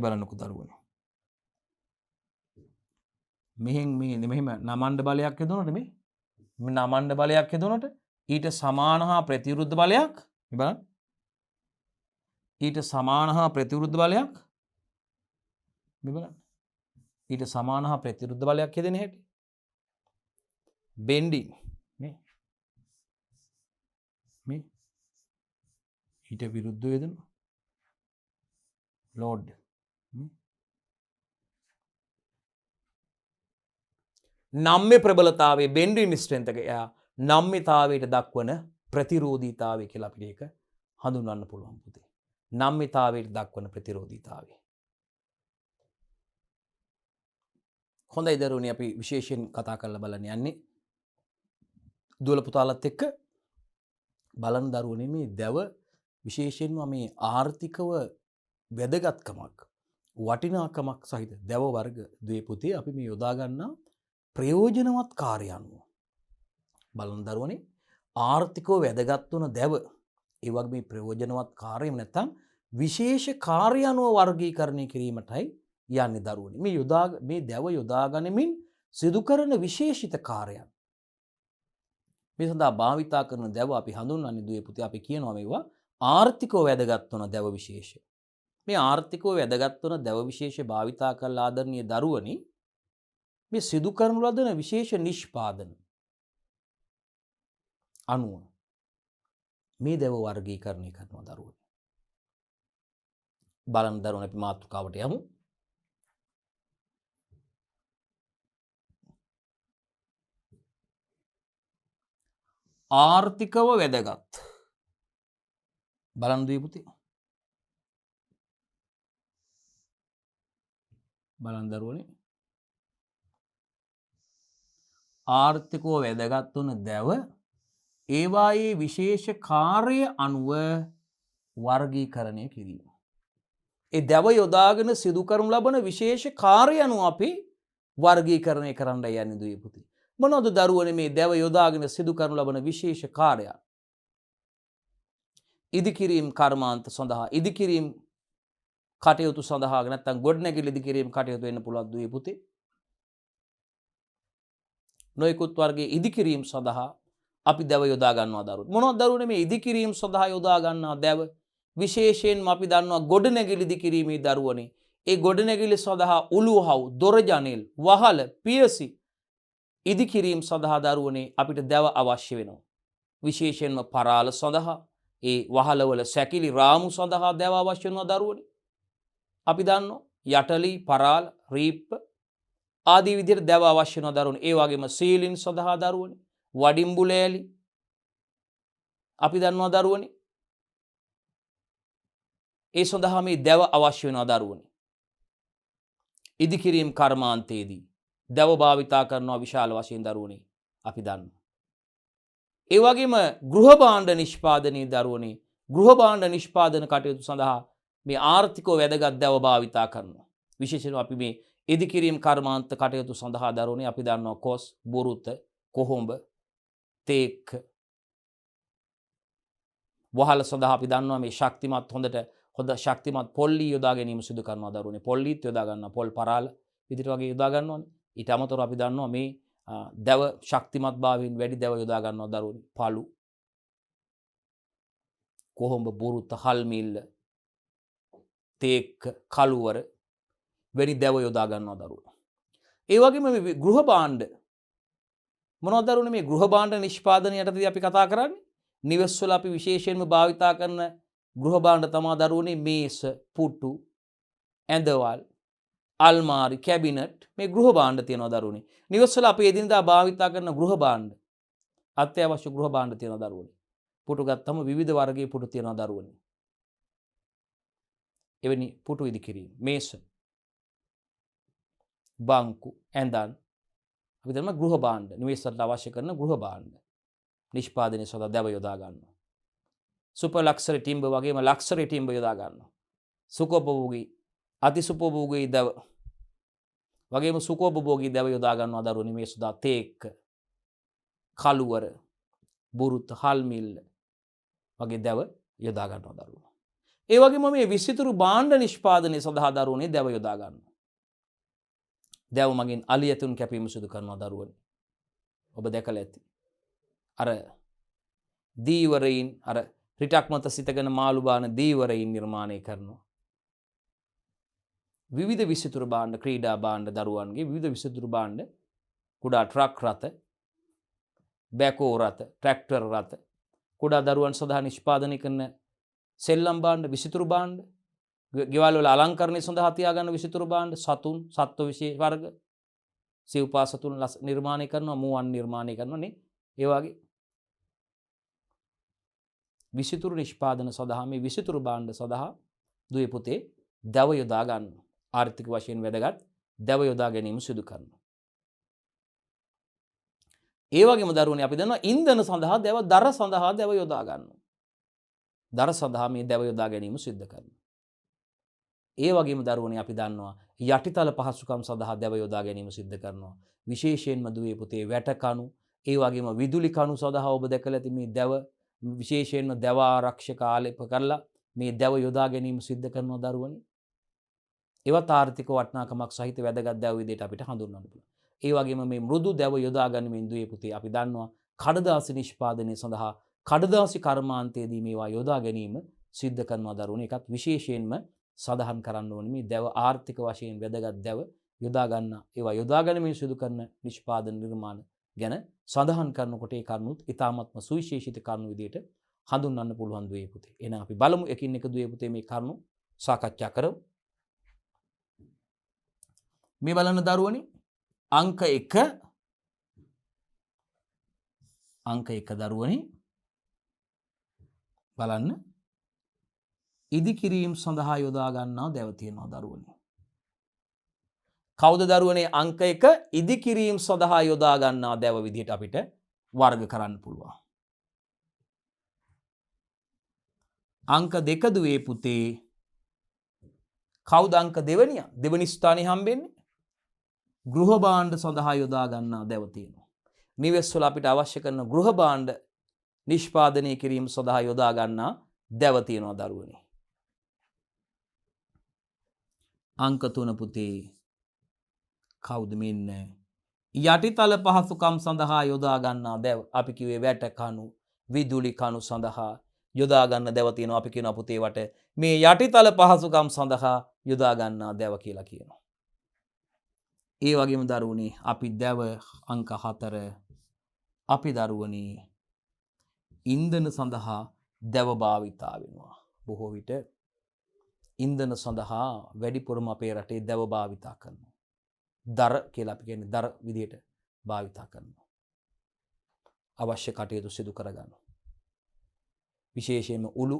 බලන්නකු දරුවන මෙහින් මෙහෙම නමණ්ඩ බලයක් යොදනට මේ නමණ්ඩ බලයක් යොදනට ඊට සමාන හා ප්‍රතිවෘද්ධ බලයක් බලන්න ඊට සමාන හා ප්‍රතිවෘද්ධ බලයක් බලන්න ඊට සමාන හා ප්‍රතිවෘද්ධ බලයක් යෙදෙන හැටි බෙන්ඩින් මේ ඊට විරුද්ධ යෙදෙන ලෝඩ් නම්ම්‍ය ප්‍රබලතාවේ බෙන්ඩින් ස්ට්‍රෙන්තක එයා නම්්‍යතාවයට දක්වන ප්‍රතිරෝධීතාවය කියලා අපිට ඒක හඳුන්වන්න පුළුවන් පුතේ. නම්්‍යතාවයට දක්වන ප්‍රතිරෝධීතාවය. හොඳයි දරුවනි අපි විශේෂයෙන් කතා කරලා බලන්න යන්නේ දුවල පුතාලත් එක්ක බලන දරුවනේ මේ දැව විශේෂයෙන්ම මේ ආර්ථිකව වැදගත්කමක් වටිනාකමක් සහිත දැව වර්ග ද්වේ පුතේ අපි මේ යොදා ගන්නා ප්‍රයෝජනවත් කාර්ය අනුව බලන දරුවනේ ආර්ථිකව වැදගත් වන දැව ඒ වගේ මේ ප්‍රයෝජනවත් කාර්යම නැත්නම් විශේෂ කාර්ය අනුව වර්ගීකරණය කිරීමටයි යන්නේ දරුවනේ මේ දැව යොදා ගනිමින් සිදු කරන විශේෂිත කාර්යයන් මේ සඳහා භාවිතා කරන දැව අපි හඳුන්වන්නේ දුවේ පුතේ අපි කියනවා මේවා ආර්ථිකව වැදගත් වන දැව විශේෂ මේ ආර්ථිකව වැදගත් වන දැව විශේෂ භාවිතා කළ ආදරණීය දරුවනි මේ සිදු කරනු ලදන විශේෂ නිෂ්පාදන අනුව මේ දැව වර්ගීකරණය කරනවා දරුවනි. බලන්න දරුවනි අපි මාතෘකාවට යමු. ආර්ථිකව වැදගත්. බලන්න දුවේ පුතේ. බලන්න දරුවනි. ආර්ථිකව වැදගත් වන දැව ඒවායේ විශේෂ කාර්ය අනුව වර්ගීකරණය කිරීම. ඒ දැව යොදාගෙන සිදු කරනු ලබන විශේෂ කාර්ය අනුව අපි වර්ගීකරණය කරන්න යන්නේ දුවේ පුතේ. මොනවද දරුවනේ මේ දැව යොදාගෙන සිදු කරනු ලබන විශේෂ කාර්යයන්? ඉදිකිරීම කර්මාන්ත සඳහා ඉදිකිරීම කටයුතු සඳහා නැත්නම් ගොඩනැගිලි ඉදිකිරීම කටයුතු වෙන්න පුළුවන් දුවේ පුතේ. නොයෙකුත් වර්ගයේ ඉදිකිරීම සඳහා අපි දැව යොදා ගන්නවා දරුවෝ. මොනවද දරුවනේ මේ ඉදිකිරීම සඳහා යොදා ගන්නා දැව? විශේෂයෙන්ම අපි දන්නවා ගොඩනැගිලි ඉදිකිරීමේ දරුවනේ. ඒ ගොඩනැගිලි සඳහා උළුහව්, දොර ජනෙල්, වහල, පියසි ඉදිකිරීම සඳහා දරුවනේ අපිට දැව අවශ්‍ය වෙනවා. විශේෂයෙන්ම පරාල සඳහා ඒ වහලවල සැකිලි රාමු සඳහා දැව අවශ්‍ය වෙනවා දරුවනේ. අපි දන්නවා යටලි, පරාල, රීප්ප ආදී විදිහට දැව අවශ්‍ය වෙනවා දරුවනේ. ඒ වගේම සීලින් සඳහා දරුවනේ වඩිම්බුලෑලි අපි දන්නවා දරුවනේ. ඒ සඳහා මේ දැව අවශ්‍ය වෙනවා දරුවනේ. ඉදිකිරීම කර්මාන්තයේදී දැව භාවිතා කරනවා විශාල වශයෙන් දරුවනේ අපි දන්නවා. ඒ වගේම ගෘහ භාණ්ඩ නිෂ්පාදනයේ දරුවනේ ගෘහ භාණ්ඩ නිෂ්පාදන කටයුතු සඳහා මේ ආර්ථිකව වැදගත් දැව භාවිතා කරනවා. විශේෂයෙන්ම අපි මේ ඉදිකිරීම කර්මාන්ත කටයුතු සඳහා දරුවනේ අපි දන්නවා කොස්, බුරුත, කොහොඹ, තේක් වහල සඳහා අපි දන්නවා මේ ශක්තිමත් හොඳ ශක්තිමත් පොල්ලි යොදා ගැනීම සිදු කරනවා දරුවනේ. පොල්ලිත් යොදා ගන්නවා, පොල් පරාල විදිහට වගේ යොදා ගන්නවානේ. ඊට අමතරව අපි දන්නවා මේ දැව ශක්තිමත් භාවයෙන් වැඩි දැව යොදා ගන්නවා දරුවනේ. පළු, කොහොඹ, බුරුත, හල් මිල්ල, තේක්, කළුවර වැඩි දැව යොදා ගන්නවා දරුවෝ. ඒ වගේම මේ ගෘහ භාණ්ඩ මොනවද දරුවනේ මේ ගෘහ භාණ්ඩ නිෂ්පාදනය යටතේදී අපි කතා කරන්නේ? නිවෙස් වල අපි විශේෂයෙන්ම භාවිතා කරන ගෘහ භාණ්ඩ තමයි දරුවනේ මේස, පුටු, ඇඳවල්, අල්මාරි, කැබිනට් මේ ගෘහ භාණ්ඩ තියෙනවා දරුවනේ. නිවෙස් වල අපි එදිනදා භාවිතා කරන ගෘහ භාණ්ඩ අත්‍යවශ්‍ය ගෘහ භාණ්ඩ තියෙනවා දරුවනේ. පුටු ගත්තම විවිධ වර්ගයේ පුටු තියෙනවා දරුවනේ. එවැනි පුටු ඉදිකිරීම, මේස, බංකු, ඇඳන් අපි දන්නවා ගෘහ භාණ්ඩ නිවෙස් වලට අවශ්‍ය කරන ගෘහ භාණ්ඩ නිෂ්පාදනය සඳහා දැව යොදා ගන්නවා. සුපර් ලක්ෂරි ටිම්බර් වගේම ලක්ෂරි ටිම්බර් යොදා ගන්නවා. සුඛෝපභෝගී, අතිසුඛෝපභෝගී දැව වගේම සුඛෝපභෝගී දැව යොදා ගන්නවා දරුවනේ මේ සඳහා තේක්, කළුවර, බුරුත, හල් මිල්ල වගේ දැව යොදා ගන්නවා දරුවෝ. ඒ වගේම මේ විසිතුරු භාණ්ඩ නිෂ්පාදනය සඳහා දරුවනේ දැව යොදා ගන්නවා. දැව මගින් අලියතුන් කැපීම සිදු කරනවා දරුවනේ. ඔබ දැකලා ඇති. අර දීවරයින් අර රිටක් මත සිටගෙන මාළු බාන දීවරයින් නිර්මාණය කරනවා. විවිධ විසිතුරු භාණ්ඩ, ක්‍රීඩා භාණ්ඩ දරුවන්ගේ විවිධ විසිතුරු භාණ්ඩ, කුඩා ට්‍රක් රථ, බැකෝ රථ, ට්‍රැක්ටර් රථ, කුඩා දරුවන් සඳහා නිෂ්පාදනය කරන සෙල්ලම් භාණ්ඩ, විසිතුරු භාණ්ඩ, ගෙවල් වල අලංකරණය සඳහා තියාගන්න විසිතුරු භාණ්ඩ, සතුන්, සත්ව විශේෂ වර්ග, සිව්පා සතුන් නිර්මාණය කරනවා, මුවන් නිර්මාණය කරනවා නේ. ඒ වගේ විසිතුරු නිෂ්පාදන සඳහා මේ විසිතුරු භාණ්ඩ සඳහා දුවේ පුතේ දැව යොදා ගන්නවා. ආර්ථික වශයෙන් වැදගත් දැව යොදා ගැනීම සිදු කරනවා. ඒ වගේම දරුවනේ අපි දන්නවා ඉන්ධන සඳහා දැව, දර සඳහා දැව යොදා ගන්නවා. දර සඳහා මේ දැව යොදා ගැනීම සිද්ධ කරනවා. ඒ වගේම දරුවනේ අපි දන්නවා යටිතල පහසුකම් සඳහා දැව යොදා ගැනීම සිද්ධ කරනවා. විශේෂයෙන්ම දුවේ පුතේ වැට කණු, ඒ වගේම විදුලි කණු සඳහා ඔබ දැකලා ඇති මේ දැව විශේෂයෙන්ම දැව ආරක්ෂක ආලේප කරලා මේ දැව යොදා ගැනීම සිද්ධ කරනවා දරුවනේ. ඒවත් ආර්ථික වටිනාකමක් සහිත වැදගත් දැව විදිහට අපිට හඳුන්වන්න පුළුවන්. ඒ වගේම මේ මෘදු දැව යොදා ගැනීමෙන් දුවේ පුතේ අපි දන්නවා කඩදාසි නිෂ්පාදනය සඳහා කඩදාසි කර්මාන්තයේදී මේවා යොදා ගැනීම සිද්ධ කරනවා දරුවනේ. ඒකත් විශේෂයෙන්ම සඳහන් කරන්න ඕනේ මේ දැව ආර්ථික වශයෙන් වැදගත් දැව යොදා ගන්න, ඒවා යොදා ගැනීමෙන් සිදු කරන නිෂ්පාදන නිර්මාණ ගැන සඳහන් කරනකොට ඒ කරුණුත් ඉතාමත්ම සුවිශේෂිත කරුණු විදිහට හඳුන්වන්න පුළුවන් දුවේ පුතේ. එහෙනම් අපි බලමු එකින් එක දුවේ පුතේ මේ කරුණු සාකච්ඡා කරමු. මේ බලන්න දරුවනේ අංක 1 දරුවනේ බලන්න ඉදිකිරීම සඳහා යොදා ගන්නා දැව තියෙනවා දරුවනේ. කවුද දරුවනේ අංක 1 ඉදිකිරීම සඳහා යොදා ගන්නා දැව විදිහට අපිට වර්ග කරන්න පුළුවන්. අංක 2 දුවේ පුතේ කවුද අංක 2 වෙනියා? දෙවෙනි ස්ථානයේ හම්බෙන්නේ ගෘහ භාණ්ඩ සඳහා යොදා ගන්නා දැව තියෙනවා. නිවෙස් වල අපිට අවශ්‍ය කරන ගෘහ භාණ්ඩ නිෂ්පාදනය කිරීම සඳහා යොදා ගන්නා දැව තියෙනවා දරුවනේ. අංක 3 පුතේ කවුද මෙන්න යටිතල පහසුකම් සඳහා යොදා ගන්නා දැව. අපි කිව්වේ වැට කණු, විදුලි කණු සඳහා යොදා ගන්න දැව තියෙනවා. අපි කියනවා පුතේ වට මේ යටිතල පහසුකම් සඳහා යොදා ගන්නා දැව කියලා කියනවා. ඒ වගේම දරුවනේ අපි දැව අංක 4 අපි දරුවනේ ඉන්ධන සඳහා දැව භාවිතා වෙනවා. බොහෝ විට ඉන්ධන සඳහා වැඩිපුරම අපේ රටේ දැව භාවිතා කරනවා. දර කියලා අපි කියන්නේ දර විදියට භාවිතා කරනවා. අවශ්‍ය කටයුතු සිදු කරගන්නවා. විශේෂයෙන්ම උළු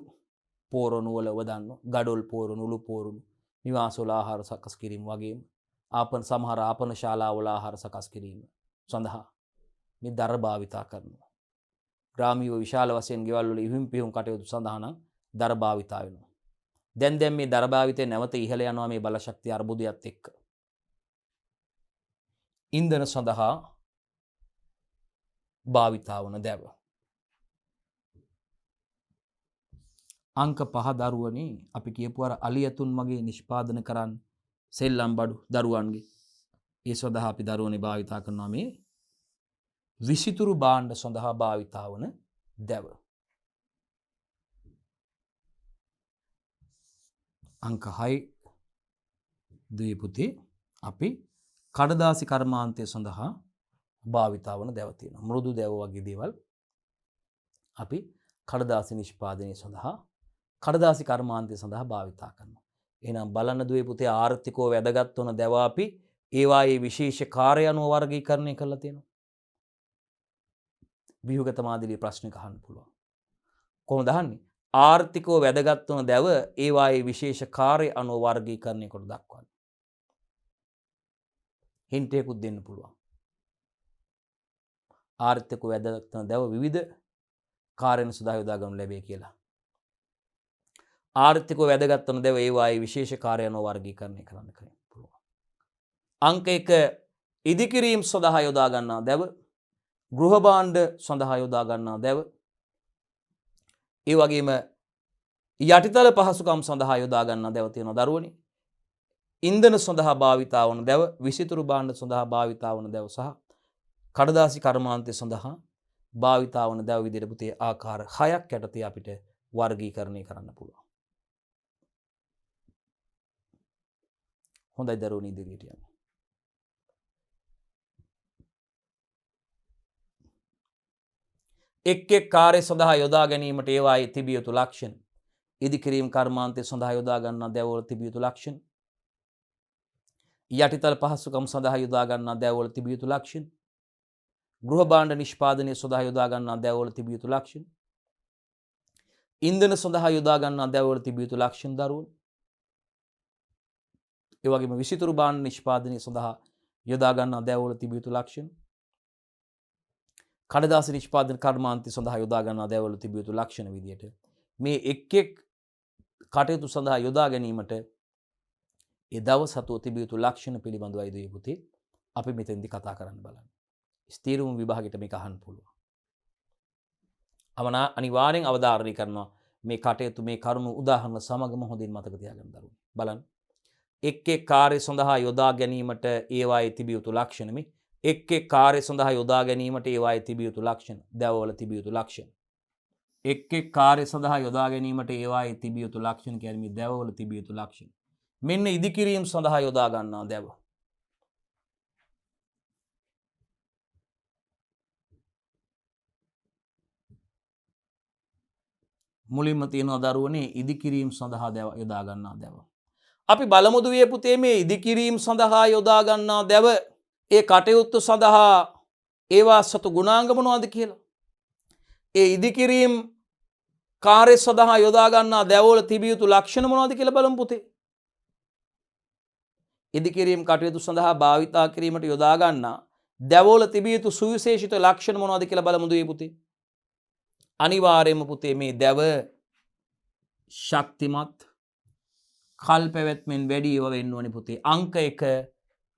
පෝරණු වල වදන්න, ගඩොල් පෝරණු, උළු පෝරණු, නිවාස වල ආහාර සකස් කිරීම වගේම සමහර ආපන ශාලාවල ආහාර සකස් කිරීම සඳහා මේ දර භාවිතා කරනවා. ග්‍රාමීය විශාල වශයෙන් ගෙවල් වල ඉහිම් පිහිම් කටයුතු සඳහා නම් දර භාවිතා වෙනවා. දැන් මේ දර භාවිතය නැවත ඉහළ යනවා මේ බලශක්තිය අර්බුදයත් එක්ක. ඉන්ධන සඳහා භාවිතා වන දැව. අංක 5 දරුවනේ අපි කියපු අර අලියතුන් වගේ නිෂ්පාදන කරන්න සෙල්ලම් බඩු දරුවන්ගේ ඒ සඳහා අපි දරුවනේ භාවිතා කරනවා මේ විසිතුරු භාණ්ඩ සඳහා භාවිතා වන දැව. අංක 6 දුවේ පුතේ අපි කඩදාසි කර්මාන්තය සඳහා භාවිතා වන දැව තියෙනවා. මෘදු දැව වගේ දේවල් අපි කඩදාසි නිෂ්පාදනය සඳහා කඩදාසි කර්මාන්තය සඳහා භාවිතා කරනවා. එහෙනම් බලන්න දුවේ පුතේ ආර්ථිකව වැදගත් වන දැව අපි ඒවායේ විශේෂ කාර්ය අනුව වර්ගීකරණය කරලා තියෙනවා. ව්‍යුහගත මාදිලිය ප්‍රශ්නක අහන්න පුළුවන්. කොහොමද අහන්නේ? ආර්ථිකව වැදගත් වන දැව ඒවායේ විශේෂ කාර්ය අනුව වර්ගීකරණය කොට දක්වන්න. හින්ට් එකකුත් දෙන්න පුළුවන්. ආර්ථිකව වැදගත් වන දැව විවිධ කාර්යන සඳහා යොදා ගනු ලැබේ කියලා. ආර්ථිකව වැදගත් වන දැව ඒවායේ විශේෂ කාර්ය අනුව වර්ගීකරණය කරන්න පුළුවන්. අංක 1 ඉදිකිරීම සඳහා යොදා ගන්නා දැව ගෘහ භාණ්ඩ සඳහා යොදා ගන්නා දැව. ඒ වගේම යටිතල පහසුකම් සඳහා යොදා ගන්නා දැව තියෙනවා දරුවනි. ඉන්ධන සඳහා භාවිතා වන දැව, විසිතුරු භාණ්ඩ සඳහා භාවිතා වන දැව සහ කඩදාසි කර්මාන්තය සඳහා භාවිතා වන දැව විදිහට පුතේ ආකාර 6ක් යටතේ අපිට වර්ගීකරණය කරන්න පුළුවන්. හොඳයි දරුවනි ඉදිරියට යන්න. එක් එක් කාර්ය සඳහා යොදා ගැනීමට ඒවායේ තිබිය යුතු ලක්ෂණ. ඉදිකිරීම් කර්මාන්තය සඳහා යොදා ගන්නා දැවවල තිබිය යුතු ලක්ෂණ. යටිතල පහසුකම් සඳහා යොදා ගන්නා දැවවල තිබිය යුතු ලක්ෂණ. ගෘහ භාණ්ඩ නිෂ්පාදනය සඳහා යොදා ගන්නා දැවවල තිබිය යුතු ලක්ෂණ. ඉන්ධන සඳහා යොදා ගන්නා දැවවල තිබිය යුතු ලක්ෂණ දරුවෝ. ඒ වගේම විසිතුරු භාණ්ඩ නිෂ්පාදනය සඳහා යොදා ගන්නා දැවවල තිබිය යුතු ලක්ෂණ. කඩදාසි නිෂ්පාදන කර්මාන්තය සඳහා යොදා ගන්නා දැවවල තිබිය යුතු ලක්ෂණ විදියට මේ එක් එක් කටයුතු සඳහා යොදා ගැනීමට ඒ දව සතුව තිබිය යුතු ලක්ෂණ පිළිබඳවයි දුවේ පුතේ අපි මෙතෙන්දි කතා කරන්න බලන්න. ස්ථීරම විභාගෙට මේක අහන්න පුළුවන්. අනිවාර්යෙන් අවධාරණය කරනවා මේ කටයුතු මේ කරුණු උදාහරණ සමගම හොඳින් මතක තියාගන්න දරුවෝ. බලන්න. එක් එක් කාර්ය සඳහා යොදා ගැනීමට ඒවායේ තිබිය යුතු ලක්ෂණ මේ එක් එක් කාර්ය සඳහා යොදා ගැනීමට ඒවායේ තිබිය යුතු ලක්ෂණ දැවවල තිබිය යුතු ලක්ෂණ. එක් එක් කාර්ය සඳහා යොදා ගැනීමට ඒවායේ තිබිය යුතු ලක්ෂණ කියන්නේ මේ දැවවල තිබිය යුතු ලක්ෂණ. මෙන්න ඉදිකිරීම සඳහා යොදා ගන්නා දැව. මුලින්ම තියෙනවා දරුවනේ ඉදිකිරීම සඳහා යොදා ගන්නා දැව. අපි බලමු දුවේ පුතේ මේ ඉදිකිරීම සඳහා යොදා ගන්නා දැව ඒ කටයුත්තු සඳහා ඒවා සතු ගුණාංග මොනවද කියලා. ඒ ඉදිකිරීම කාර්ය සඳහා යොදා ගන්නා දැවවල තිබිය යුතු ලක්ෂණ මොනවද කියලා බලමු පුතේ. ඉදිකිරීම කටයුතු සඳහා භාවිතා කිරීමට යොදා ගන්නා දැවවල තිබිය යුතු සුවිශේෂිත ලක්ෂණ මොනවද කියලා බලමු දුවේ පුතේ. අනිවාර්යයෙන්ම පුතේ මේ දැව ශක්තිමත් කල් පැවැත්මෙන් වැඩි ඒවා වෙන්න ඕනේ පුතේ. අංක 1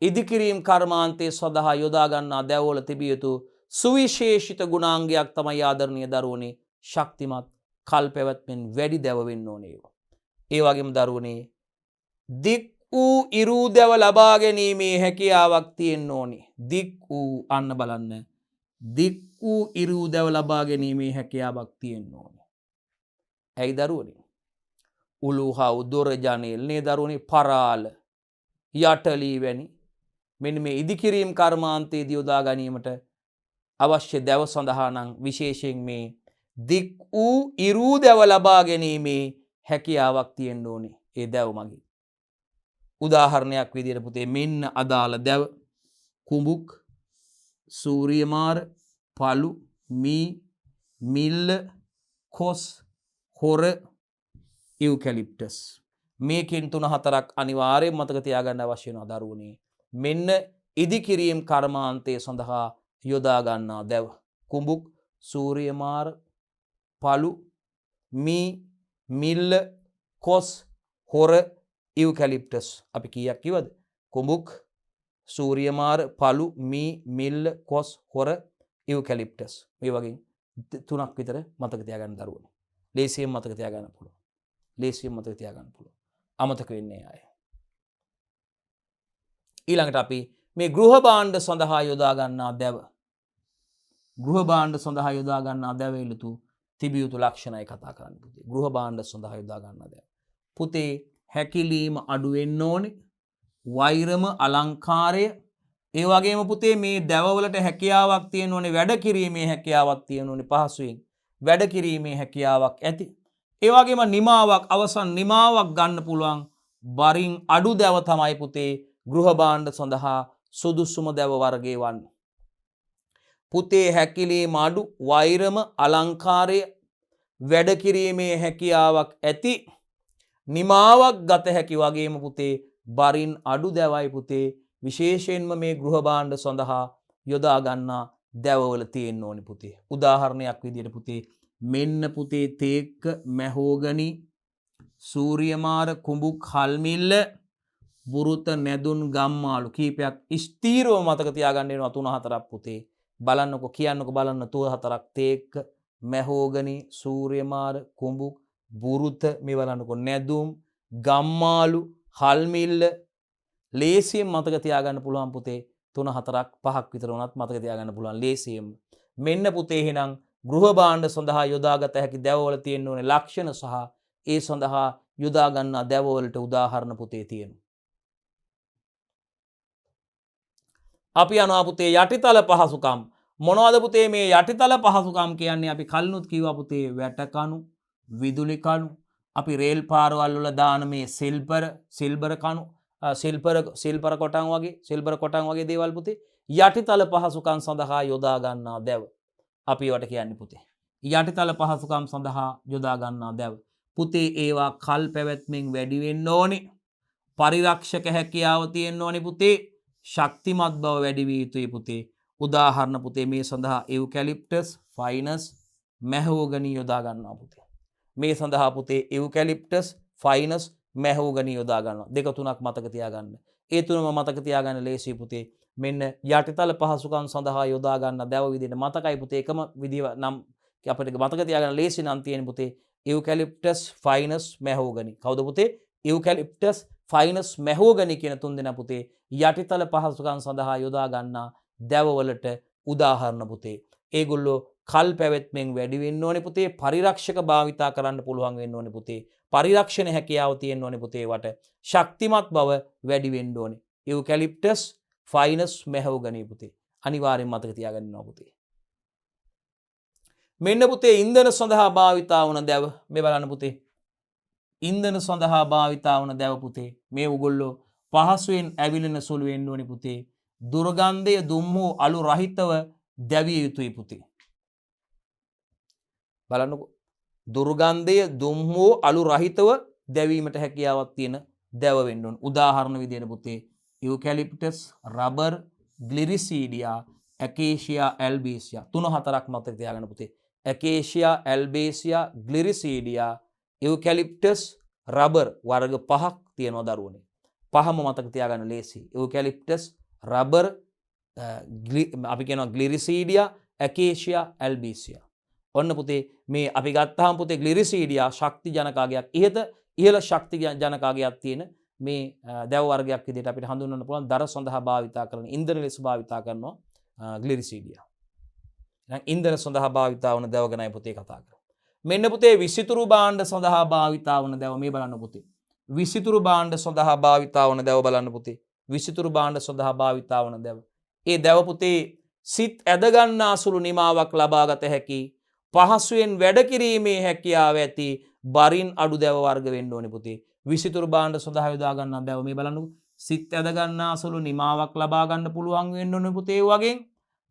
ඉදිකිරීම් කර්මාන්තයේ සඳහා යොදා ගන්නා දැවවල තිබිය යුතු සුවිශේෂිත ගුණාංගයක් තමයි ආදරණීය දරුවනේ ශක්තිමත් කල් පැවැත්මෙන් වැඩි දැව වෙන්න ඕනේ ඒවා. ඒ වගේම දරුවනේ දික් වූ ඉරු දැව ලබා ගැනීමේ හැකියාවක් තියෙන්න ඕනේ. දික් වූ අන්න බලන්න. දික් වූ ඉරු දැව ලබා ගැනීමේ හැකියාවක් තියෙන්න ඕනේ. ඇයි දරුවනේ? උළුහව් දොර ජනේල් නේ දරුවනේ පරාල යටලී වැනි මෙන්න මේ ඉදිකිරීම් කර්මාන්තයේදී යොදා ගැනීමට අවශ්‍ය දැව සඳහා නම් විශේෂයෙන් මේ දික් වූ ඉරු දැව ලබා ගැනීමේ හැකියාවක් තියෙන්න ඕනේ ඒ දැව මගින්. උදාහරණයක් විදිහට පුතේ මෙන්න අදාළ දැව කුඹුක් සූරියමාර පළු මී මිල්ල කොස් හොර ඉව්කැලිප්ටස් මේකෙන් 3-4ක් අනිවාර්යයෙන් මතක තියාගන්න අවශ්‍ය වෙනවා දරුවනේ. මෙන්න ඉදිකිරීම් කර්මාන්තයේ සඳහා යොදා ගන්නා දැව කුඹුක් සූරියමාර පළු මී මිල්ල කොස් හොර ඉව්කැලිප්ටස් අපි කීයක් කිව්වද? කුඹුක් සූරියමාර පළු මී මිල්ල කොස් හොර ඉව්කැලිප්ටස් මේ වගේ 3ක් විතර මතක තියාගන්න දරුවනේ. ලේසියෙන් මතක තියාගන්න පුළුවන්. ලේසියෙන් මතක තියාගන්න පුළුවන්. අමතක වෙන්නේ අය. ඊළඟට අපි මේ ගෘහ භාණ්ඩ සඳහා යොදා ගන්නා දැව. ගෘහ භාණ්ඩ සඳහා යොදා ගන්නා දැවේලතු තිබිය යුතු ලක්ෂණයි කතා කරන්න පුතේ. ගෘහ භාණ්ඩ සඳහා යොදා ගන්නා දැව. පුතේ හැකිලීම අඩු වෙන්න ඕනේ. වෛරම අලංකාරය ඒ වගේම පුතේ මේ දැවවලට හැකියාවක් තියෙන්න ඕනේ. වැඩ කිරීමේ හැකියාවක් තියෙන්න ඕනේ. පහසුවෙන් වැඩ කිරීමේ හැකියාවක් ඇති. ඒ වගේම නිමාවක් අවසන් නිමාවක් ගන්න පුළුවන් බරින් අඩු දැව තමයි පුතේ ගෘහ භාණ්ඩ සඳහා සුදුසුම දැව වර්ගයේ වන්නේ. පුතේ හැකිලීම අඩු වෛරම අලංකාරය වැඩ කිරීමේ හැකියාවක් ඇති නිමාවක් ගත හැකි වගේම පුතේ බරින් අඩු දැවයි පුතේ විශේෂයෙන්ම මේ ගෘහ භාණ්ඩ සඳහා යොදා ගන්නා දැවවල තියෙන්න ඕනේ පුතේ. උදාහරණයක් විදිහට පුතේ මෙන්න පුතේ තේක්ක මැහෝගනි සූරියමාර කුඹුක් හල්මිල්ල බුරුත නැදුන් ගම්මාළු කීපයක් ස්ථීරව මතක තියාගන්න වෙනවා 3-4ක් පුතේ. බලන්නකො කියන්නකො බලන්න තුව හතරක් තේක්ක මැහෝගනි සූර්යමාර කුඹුක් බුරුත මේ බලන්නකො නැදුම් ගම්මාලු හල්මිල්ල ලේසියෙන් මතක තියාගන්න පුළුවන් පුතේ 3 4ක් 5ක් විතර වුණත් මතක තියාගන්න පුළුවන් ලේසියෙන්. මෙන්න පුතේ එහෙනම් ගෘහ භාණ්ඩ සඳහා යොදාගත හැකි දැවවල තියෙන්න ඕනේ ලක්ෂණ සහ ඒ සඳහා යොදා ගන්නා දැවවලට උදාහරණ පුතේ තියෙනවා. අපි යනවා පුතේ යටිතල පහසුකම්. මොනවද පුතේ මේ යටිතල පහසුකම් කියන්නේ? අපි කලිනුත් කිව්වා පුතේ වැටකණු, විදුලි කණු, අපි රේල් පාරවල් වල දාන මේ සිල්බර කණු, සිල්පර කොටන් වගේ දේවල් පුතේ යටිතල පහසුකම් සඳහා යොදා ගන්නා දැව. අපි ඒවට කියන්නේ පුතේ යටිතල පහසුකම් සඳහා යොදා ගන්නා දැව. පුතේ ඒවා කල් පැවැත්මෙන් වැඩි වෙන්න ඕනේ. පරිරක්ෂක හැකියාව තියෙන්න ඕනේ පුතේ. ශක්තිමත් බව වැඩි විය යුතුයි පුතේ. උදාහරණ පුතේ මේ සඳහා ඉව්කැලිප්ටස්, ෆයිනස්, මැහෝගනි යොදා ගන්නවා පුතේ. මේ සඳහා පුතේ ඉව්කැලිප්ටස්, ෆයිනස්, මැහෝගනි යොදා ගන්නවා. දෙක තුනක් මතක තියාගන්න. ඒ තුනම මතක තියාගන්න ලේසියි පුතේ. මෙන්න යටිතල පහසුකම් සඳහා යොදා ගන්න දැව විදිහට මතකයි පුතේ. එකම විදිහ නම් අපිට මතක තියාගන්න ලේසි නම් තියෙන පුතේ ඉව්කැලිප්ටස්, ෆයිනස්, මැහෝගනි. කවුද පුතේ? ඉව්කැලිප්ටස්, ෆයිනස්, මැහෝගනි කියන තුන් දෙනා පුතේ යටිතල පහසුකම් සඳහා යොදා ගන්නා දැවවලට උදාහරණ පුතේ. ඒගොල්ලෝ කල් පැවැත්මෙන් වැඩි වෙන්න ඕනේ පුතේ. පරිරක්ෂක භාවිතා කරන්න පුළුවන් වෙන්න ඕනේ පුතේ. පරිරක්ෂණ හැකියාව තියෙන්න ඕනේ පුතේ. වට ශක්තිමත් බව වැඩි වෙන්න ඕනේ. ඉව්කැලිප්ටස්, ෆයිනස්, මැහෝගනි පුතේ අනිවාර්යෙන් මතක තියාගන්න ඕනේ පුතේ. මෙන්න පුතේ ඉන්ධන සඳහා භාවිතා වන දැව මේ බලන්න පුතේ. ඉන්ධන සඳහා භාවිතා වන දැව පුතේ මේ උගොල්ලෝ පහසුවෙන් ඇවිලෙන සුළු වෙන්න ඕනේ පුතේ. දුර්ගන්ධය දුම් වූ අලු රහිතව දැවිය යුතුයි පුතේ. බලන්නකෝ. දුර්ගන්ධය දුම් වූ අලු රහිතව දැවීමට හැකියාවක් තියෙන දැව වෙන්න ඕන. උදාහරණ විදියට පුතේ ඉව්කැලිප්ටස්, රබර්, ග්ලිරිසීඩියා, ඇකේෂියා, ඇල්බේසියා තුන හතරක් මතක තියාගන්න පුතේ. ඇකේෂියා, ඇල්බේසියා, ග්ලිරිසීඩියා, ඉව්කැලිප්ටස්, රබර් වර්ග 5ක් තියෙනවා දරුවනේ. පහම මතක තියාගන්න ලේසි. ඉව්කැලිප්ටස්, රබර්, අපි කියනවා ග්ලිරිසීඩියා, ඇකේෂියා, ඇල්බේසියා. ඔන්න පුතේ මේ අපි ගත්තාම පුතේ ග්ලිරිසීඩියා ශක්ති ජනකාගයක් ඉහළ ශක්ති ජනකාගයක් තියෙන මේ දැව වර්ගයක් විදිහට අපිට හඳුන්වන්න පුළුවන්. දර සඳහා භාවිතා කරන ඉන්ධන ලෙස භාවිතා කරනවා ග්ලිරිසීඩියා. දැන් ඉන්ධන සඳහා භාවිතා වන දැව ගැනයි පුතේ කතා කරන්නේ. මෙන්න පුතේ විසිතුරු භාණ්ඩ සඳහා භාවිතා වන දැව මේ බලන්න පුතේ. විසිතුරු භාණ්ඩ සඳහා භාවිතා වන දැව බලන්න පුතේ. විසිතුරු භාණ්ඩ සඳහා භාවිතා වන දැව. ඒ දැව පුතේ සිත් ඇද ගන්නා සුළු නිමාවක් ලබාගත හැකි පහසුවෙන් වැඩ කිරීමේ හැකියාව ඇති බරින් අඩු දැව වර්ග වෙන්න ඕනේ පුතේ. විසිතුරු භාණ්ඩ සඳහා යොදා ගන්නා දැව මේ බලන්නකෝ. සිත් ඇද ගන්නා සුළු නිමාවක් ලබා ගන්න පුළුවන් වෙන්න ඕනේ පුතේ.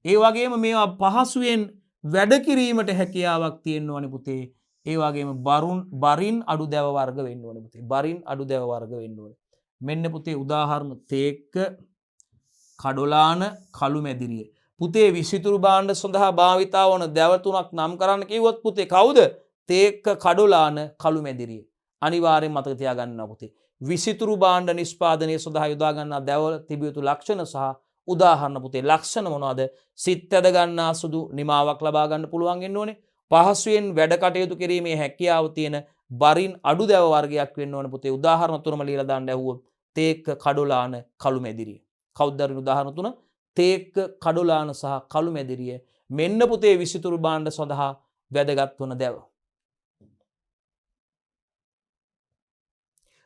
ඒ වගේම මේවා පහසුවෙන් වැඩ කිරීමට හැකියාවක් තියෙන්න ඕනේ පුතේ. ඒ වගේම බරින් අඩු දැව වර්ග වෙන්න ඕනේ පුතේ. බරින් අඩු දැව වර්ග වෙන්න ඕනේ. මෙන්න පුතේ උදාහරණ තේක්ක, කඩොලාන, කළු මැදිරිය. පුතේ විසිතුරු භාණ්ඩ සඳහා භාවිතා වන දැව තුනක් නම් කරන්න කිව්වොත් පුතේ කවුද? තේක්ක, කඩොලාන, කළු මැදිරිය. අනිවාර්යෙන් මතක තියාගන්න පුතේ. විසිතුරු භාණ්ඩ නිෂ්පාදනය සඳහා යොදා ගන්නා දැවවල තිබිය යුතු ලක්ෂණ සහ උදාහරණ පුතේ. ලක්ෂණ මොනවද? සිත් ඇද ගන්නා සුදු නිමාවක් ලබා ගන්න පුළුවන් වෙන්න ඕනේ. පහසුවෙන් වැඩ කටයුතු කිරීමේ හැකියාව තියෙන බරින් අඩු දැව වර්ගයක් වෙන්න ඕනේ පුතේ. උදාහරණ තුනම ලියලා දාන්න ඇහුවොත් තේක්ක, කඩොලාන, කළු මැදිරිය. කවුද දරුණු උදාහරණ තුන? තේක්ක, කඩොලාන සහ කළු මැදිරිය. මෙන්න පුතේ විසිතුරු භාණ්ඩ සඳහා වැදගත් වන දැව.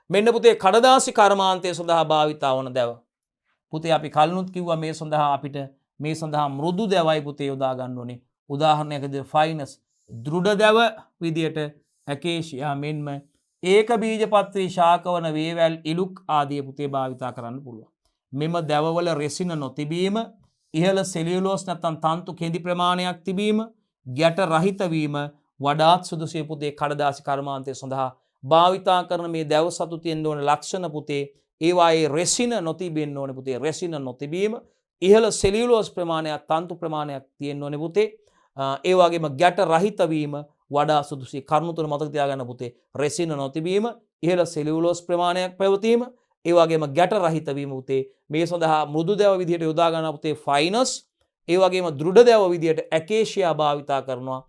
මෙන්න පුතේ කඩදාසි කර්මාන්තය සඳහා භාවිතා වන දැව. පුතේ අපි කලිනුත් කිව්වා මේ සඳහා අපිට මේ සඳහා මෘදු දැවයි පුතේ යොදා ගන්න ඕනේ. උදාහරණයක් විදිහට ෆයිනස් දෘಢ දැව විදියට ඇකේෂියා මෙන්ම ඒක බීජපත්‍රී ශාකවන වේවැල් ඉලුක් ආදී පුතේ භාවිතා කරන්න පුළුවන්. මෙම දැවවල රෙසින නොතිබීම, ඉහළ සෙලියුලෝස් නැත්නම් තන්තු කෙඳි ප්‍රමාණයක් තිබීම, ගැට රහිත වීම වඩාත් සුදුසු පුතේ කඩදාසි කර්මාන්තය සඳහා භාවිතා කරන මේ දැව සතු තියෙන්න ඕන ලක්ෂණ පුතේ. ඒවායේ රෙසින නොතිබෙන්න ඕනේ පුතේ. රෙසින නොතිබීම, ඉහළ සෙලියුලෝස් ප්‍රමාණයක්, තන්තු ප්‍රමාණයක් තියෙන්න ඕනේ පුතේ. ඒ වගේම ගැට රහිත වීම වඩා සුදුසුයි. කරුණු තුන මතක තියාගන්න පුතේ. රෙසින නොතිබීම, ඉහළ සෙලියුලෝස් ප්‍රමාණයක් පැවතීම, ඒ වගේම ගැට රහිත වීම පුතේ. මේ සඳහා මෘදු දැව විදිහට යොදා ගන්න පුතේ ෆයිනස්, ඒ වගේම දෘඪ දැව විදියට ඇකේෂියා භාවිතා කරනවා.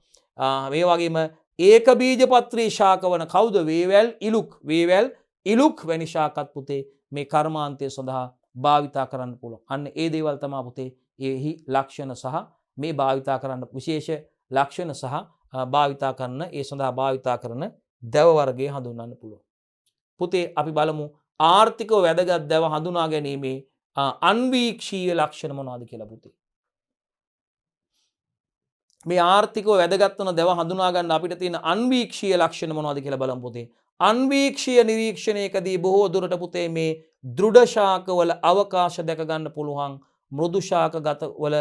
මේ වගේම ඒක බීජපත්‍රී ශාක වන කවුද? වේවැල් ඉලුක් වැනි ශාකත් පුතේ මේ කර්මාන්තය සඳහා භාවිතා කරන්න පුළුවන්. අන්න ඒ දේවල් තමයි පුතේ එහි ලක්ෂණ සහ මේ භාවිතා කරන්න විශේෂ ලක්ෂණ සහ භාවිතා කරන ඒ සඳහා භාවිතා කරන දැව වර්ගය හඳුන්වන්න පුළුවන්. පුතේ අපි බලමු ආර්ථිකව වැදගත් දැව හඳුනා ගැනීමේ අන්වීක්ෂීය ලක්ෂණ මොනවද කියලා පුතේ. මේ ආර්ථිකව වැදගත් වන දැව හඳුනා ගන්න අපිට තියෙන අන්වීක්ෂීය ලක්ෂණ මොනවද කියලා බලමු පුතේ. අන්වීක්ෂීය නිරීක්ෂණයකදී බොහෝ දුරට පුතේ මේ දෘಢ ශාකවල අවකාශ දැක ගන්න පුළුවන්, මෘදු ශාකගත වල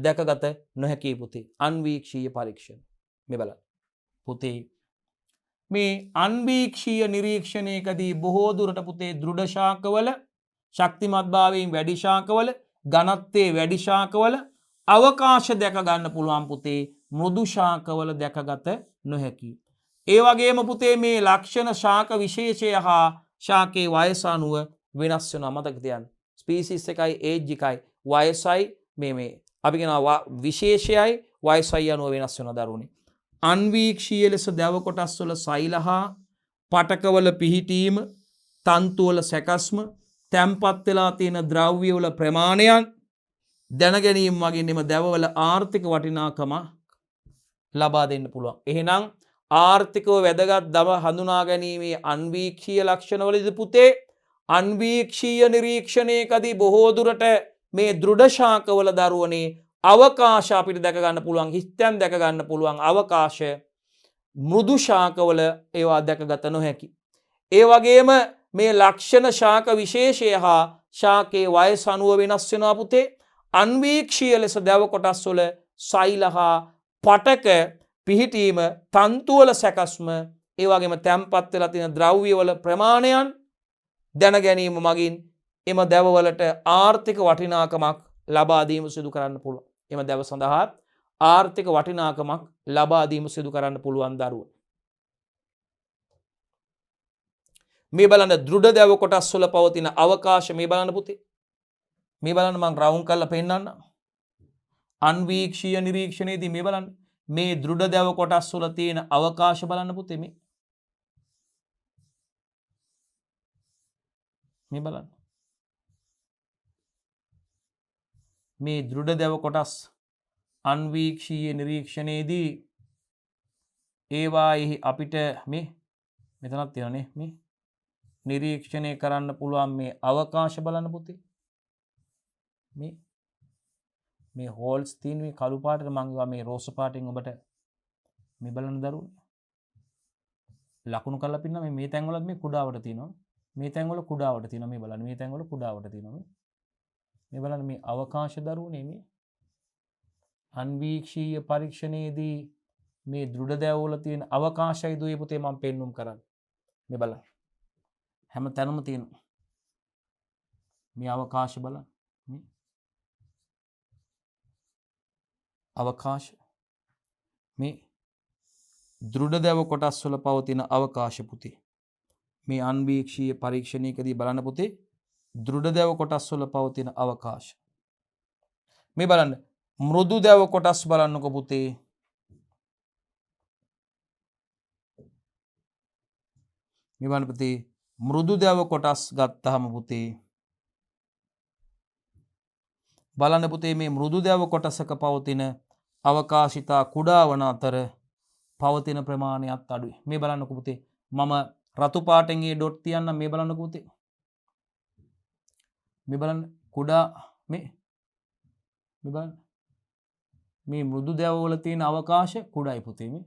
දැකගත නොහැකි පුතේ. අන්වීක්ෂීය පරීක්ෂණ මේ බලන්න පුතේ. මේ අන්වීක්ෂීය නිරීක්ෂණයකදී බොහෝ දුරට පුතේ දෘಢ ශාකවල, ශක්තිමත් භාවයෙන් වැඩි ශාකවල, ඝනත්වයේ වැඩි ශාකවල අවකාශ දැක ගන්න පුළුවන් පුතේ. මෘදු ශාකවල දැකගත නොහැකි. ඒ වගේම පුතේ මේ ලක්ෂණ ශාක විශේෂය හා ශාකයේ වයස අනුව වෙනස් වෙනවා. මතක තියාගන්න. ස්පීසිස් එකයි ඒජ් එකයි වයසයි මේ අපි කියනවා විශේෂයයි වයසයි අනුව වෙනස් වෙන දරුවනේ. අන්වීක්ෂීය ලෙස දැව කොටස් වල සෛල හා පටකවල පිහිටීම, තන්තු වල සැකස්ම, තැම්පත් වෙලා තියෙන ද්‍රව්‍ය වල ප්‍රමාණයන් දැන ගැනීම වගේ එම දැවවල ආර්ථික වටිනාකම ලබා දෙන්න පුළුවන්. එහෙනම් ආර්ථිකව වැදගත් දව හඳුනා ගැනීමේ අන්වීක්ෂීය ලක්ෂණවලදී පුතේ අන්වීක්ෂීය නිරීක්ෂණයකදී බොහෝ දුරට මේ දෘಢ ශාකවල දරුවනේ අවකාශ අපිට දැක ගන්න පුළුවන්, හිස්තැන් දැක ගන්න පුළුවන් අවකාශ මෘදු ශාකවල ඒවා දැකගත නොහැකි. ඒ වගේම මේ ලක්ෂණ ශාක විශේෂය හා ශාකයේ වයස අනුව වෙනස් වෙනවා පුතේ. අන්වීක්ෂීය ලෙස දැව කොටස් වල සෛල හා පටක පිහිටීම, තන්තු වල සැකස්ම, ඒ වගේම තැම්පත් වෙලා තියෙන ද්‍රව්‍ය වල ප්‍රමාණයන් දැන ගැනීම මගින් එම දැවවලට ආර්ථික වටිනාකමක් ලබා දීම සිදු කරන්න පුළුවන්. එම දැව සඳහා ආර්ථික වටිනාකමක් ලබා දීම සිදු කරන්න පුළුවන් දරුවෝ. මේ බලන්න දෘಢ දැව කොටස් වල පවතින අවකාශ මේ බලන්න පුතේ. මේ බලන්න මම රවුම් කරලා පෙන්නන්න. අන්වීක්ෂීය නිරීක්ෂණයේදී මේ බලන්න මේ දෘಢ දැව කොටස් වල තියෙන අවකාශ බලන්න පුතේ මේ. මේ බලන්න. මේ දෘಢ දැව කොටස් අන්වීක්ෂීය නිරීක්ෂණයේදී ඒවාෙහි අපිට මේ මෙතනක් තියෙනනේ මේ නිරීක්ෂණය කරන්න පුළුවන් මේ අවකාශ බලන්න පුතේ. මේ හෝල්ස් තියෙන මේ කළු පාටට මම ගියා මේ රෝස පාටින් ඔබට මේ බලන්න දරුවෝ ලකුණු කරලා පින්න මේ තැන්වලත් මේ කුඩාවට තියෙනවා. මේ තැන්වල කුඩාවට තියෙනවා. මේ බලන්න මේ තැන්වල කුඩාවට තියෙනවා. මේ බලන්න මේ අවකාශ දරුවනේ මේ අන්වීක්ෂීය පරීක්ෂණයේදී මේ දෘಢ දැවවල තියෙන අවකාශය දුවේ පුතේ මම පෙන්눔 කරන්නේ. මේ බලන්න. හැම තැනම තියෙනවා. මේ අවකාශ බලන්න. අවකාශ මේ දෘಢ දැව කොටස් වල පවතින අවකාශ පුතේ. මේ අන්වීක්ෂීය පරීක්ෂණයකදී බලන්න පුතේ දෘಢ දැව කොටස් වල පවතින අවකාශ. මේ බලන්න මෘදු දැව කොටස් බලන්නකො පුතේ. මේ බලන්න පුතේ මෘදු දැව කොටස් ගත්තාම පුතේ බලන්න පුතේ මේ මෘදු දැව කොටසක පවතින අවකාශිතා කුඩා වන අතර පවතින ප්‍රමාණයත් අඩුයි. මේ බලන්නකො පුතේ මම රතු පාටෙන් මේ ඩොට් තියන්න. මේ බලන්නකො පුතේ මේ බලන්න කුඩා මේ බලන්න මේ මෘදු දැව වල තියෙන අවකාශ කුඩායි පුතේ. මේ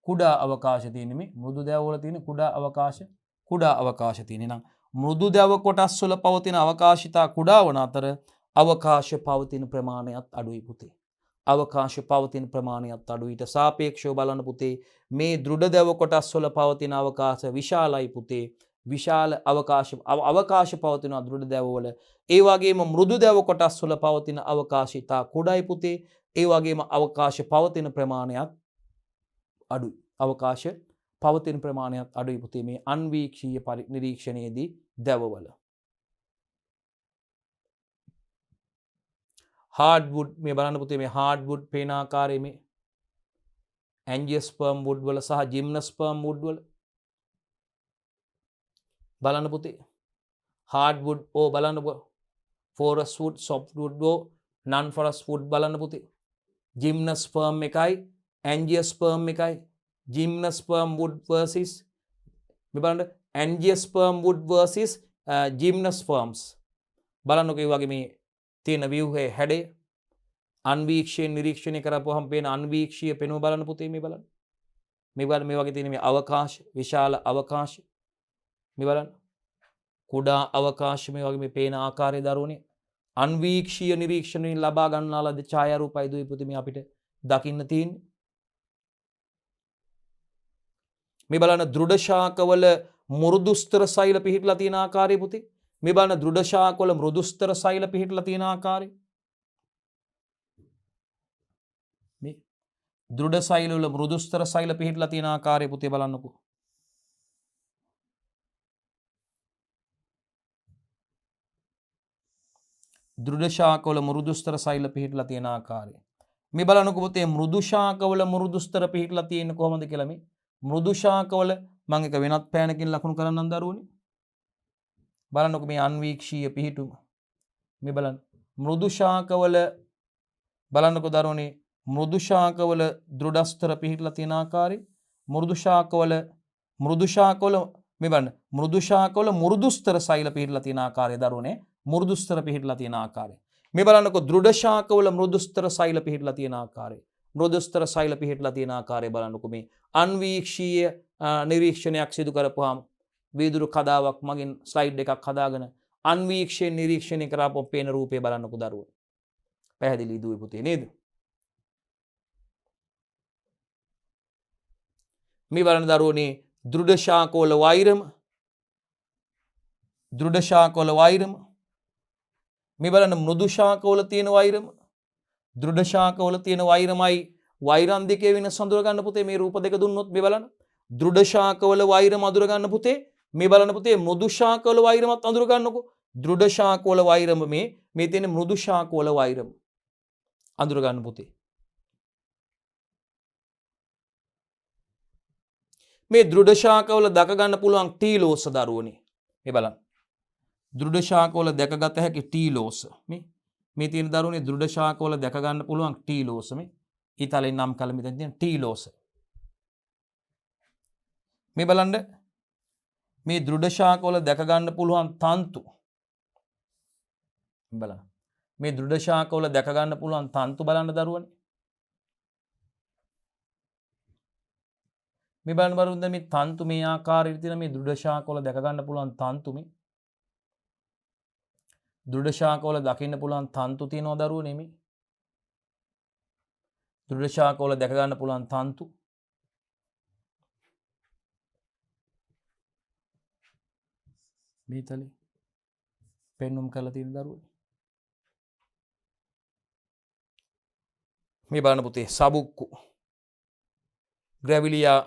කුඩා අවකාශ තියෙන මේ මෘදු දැව වල තියෙන කුඩා අවකාශ තියෙන. නම් මෘදු දැව කොටස් වල පවතින අවකාශිතා කුඩා වන අතර අවකාශ පවතින ප්‍රමාණයත් අඩුයි පුතේ. අවකාශ පවතින ප්‍රමාණයත් අඩුයිට සාපේක්ෂව බලන්න පුතේ මේ දෘಢ දැව කොටස් වල පවතින අවකාශ විශාලයි පුතේ. විශාල අවකාශ පවතින දෘಢ දැව වල. ඒ වගේම මෘදු දැව කොටස් වල පවතින අවකාශිතා කුඩායි පුතේ. ඒ වගේම අවකාශ පවතින ප්‍රමාණයත් අඩුයි. අවකාශ පවතින ප්‍රමාණයත් අඩුයි පුතේ මේ අන්වීක්ෂීය නිරීක්ෂණයේදී දැවවල. හાඩ්වුඩ් මේ බලන්න පුතේ මේ හાඩ්වුඩ් පේන ආකාරයේ මේ ඇන්ජියෝස්පර්ම් වුඩ් වල සහ ජිම්නෝස්පර්ම් වුඩ් වල බලන්න පුතේ hardwood ඕ බලන්න forest wood softwood ඕ non forest wood බලන්න පුතේ gymnosperm එකයි angiosperm එකයි gymnosperm wood versus මේ බලන්න angiosperm wood versus gymnosperms බලන්නකෝ ඒ වගේ මේ තියෙන view එකේ හැඩය අන්වීක්ෂයෙන් නිරීක්ෂණය කරපුවහම පේන අන්වීක්ෂීය පෙනුම බලන්න පුතේ මේ බලන්න මේ වගේ තියෙන මේ අවකාශ විශාල අවකාශ මේ බලන්න කුඩා අවකාශ මේ වගේ මේ පේන ආකාරය දරුවනේ අන්වීක්ෂීය නිරීක්ෂණයෙන් ලබා ගන්නා ලද ඡායාරූපයි දුයි පුතේ මේ අපිට දකින්න තියෙන්නේ මේ බලන්න දෘඪ ශාකවල මෘදුස්තර සෛල පිහිටලා තියෙන ආකාරය පුතේ මේ බලන්න දෘಢ ශාකවල මෘදුස්තර සෛල පිහිටලා තියෙන ආකාරය මේ දෘಢ සෛල වල මෘදුස්තර සෛල පිහිටලා තියෙන ආකාරය පුතේ බලන්නකෝ දෘಢ ශාකවල මෘදුස්තර සෛල පිහිටලා තියෙන ආකාරය මේ බලන්නකෝ පුතේ මෘදු ශාකවල මෘදුස්තර පිහිටලා තියෙන්නේ කොහොමද කියලා මේ මෘදු ශාකවල මම එක වෙනත් පෑනකින් ලකුණු කරන්නම් දරුවනේ බලන්නකෝ මේ අන්වීක්ෂීය පිහිටුම මේ බලන්න මෘදු ශාකවල බලන්නකෝ දරුවනේ මෘදු ශාකවල දෘಢස්තර පිහිටලා තියෙන ආකාරය මෘදු ශාකවල මේ බලන්න මෘදු ශාකවල මෘදුස්තර සෛල පිහිටලා තියෙන ආකාරය දරුවනේ මෘදුස්තර පිහිටලා තියෙන ආකාරය මේ බලන්නකෝ දෘಢ ශාකවල මෘදුස්තර සෛල පිහිටලා තියෙන ආකාරය මෘදුස්තර සෛල පිහිටලා තියෙන ආකාරය බලන්නකෝ මේ අන්වීක්ෂීය නිරීක්ෂණයක් සිදු කරපුවාම වීදුරු කදාවක් මගින් ස්ලයිඩ් එකක් හදාගෙන අන්වීක්ෂයෙන් නිරීක්ෂණය කරපුවම පේන රූපය බලන්නකෝ දරුවෝ පැහැදිලි දුවේ පුතේ නේද මේ බලන්න දරුවනේ දෘಢ ශාකවල වෛරම මේ බලන්න මෘදු ශාකවල තියෙන වෛරම දෘಢ ශාකවල තියෙන වෛරමයි වෛරන් දෙකේ වෙනස අඳුර ගන්න පුතේ මේ රූප දෙක දුන්නොත් මේ බලන්න දෘಢ ශාකවල වෛරම අඳුර ගන්න පුතේ මේ බලන්න පුතේ මෘදු ශාකවල වෛරමත් අඳුර ගන්නකෝ දෘಢ ශාකවල වෛරම මේ තියෙන මෘදු ශාකවල වෛරම අඳුර ගන්න පුතේ මේ දෘಢ ශාකවල දක ගන්න පුළුවන් ටීලෝස දරුවනේ මේ බලන්න දෘಢ ශාකවල දැකගත හැකි ටීලෝස මේ තියෙන දරුවනේ දෘಢ ශාකවල දැක ගන්න පුළුවන් ටීලෝස මේ ඊතලෙන් නම් කල මෙතන තියෙන ටීලෝස මේ බලන්න මේ දෘಢ ශාකවල දැක ගන්න පුළුවන් තන්තු බලන්න මේ දෘಢ ශාකවල දැක ගන්න පුළුවන් තන්තු බලන්න දරුවනේ මේ බලන්න බරුන්ද මේ තන්තු මේ ආකාරයට තියෙන මේ දෘಢ ශාකවල දැක ගන්න පුළුවන් තන්තු මේ දෘಢ ශාකවල දකින්න පුළුවන් තන්තු තියෙනවා දරුවෝ නෙමෙයි දෘಢ ශාකවල දැක ගන්න පුළුවන් තන්තු මේ තලේ පෙන්눔 කරලා තියෙන දරුවෝ මේ බලන්න පුතේ සබුක්කු ග්‍රැවිලියා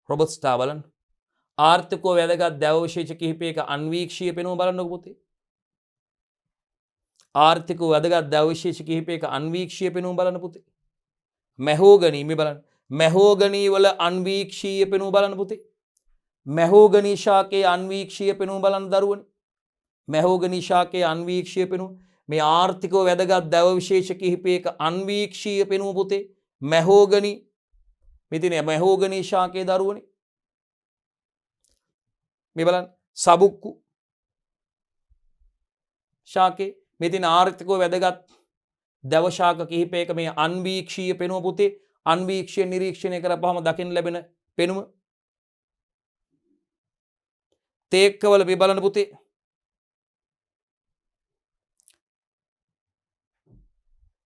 රොබස්ටා බලන්න ආර්ථිකව වැදගත් දැව විශේෂ කිහිපයක අන්වීක්ෂීය පෙනුම බලන්නකෝ පුතේ ආර්ථිකව වැදගත් දැව විශේෂ කිහිපයක අන්වීක්ෂීය පෙනුම බලන්න පුතේ මැහෝගනි මේ බලන්න මැහෝගනි වල අන්වීක්ෂීය පෙනුම බලන්න පුතේ මැහෝගනි ශාකයේ අන්වීක්ෂීය පෙනුම බලන්න දරුවනේ මැහෝගනි ශාකයේ අන්වීක්ෂීය පෙනුම මේ ආර්ථිකව වැදගත් දැව විශේෂ කිහිපයක අන්වීක්ෂීය පෙනුම පුතේ මැහෝගනි මෙතන මැහෝගනි ශාකයේ දරුවනේ මේ බලන්න සබුක්කු ශාකේ මේ තියෙන ආර්ථිකව වැදගත් දව ශාක කිහිපයක මේ අන්වීක්ෂීය පෙනුම පුතේ අන්වීක්ෂීය නිරීක්ෂණය කරපුවාම දකින්න ලැබෙන පෙනුම තේක්කවල මේ බලන්න පුතේ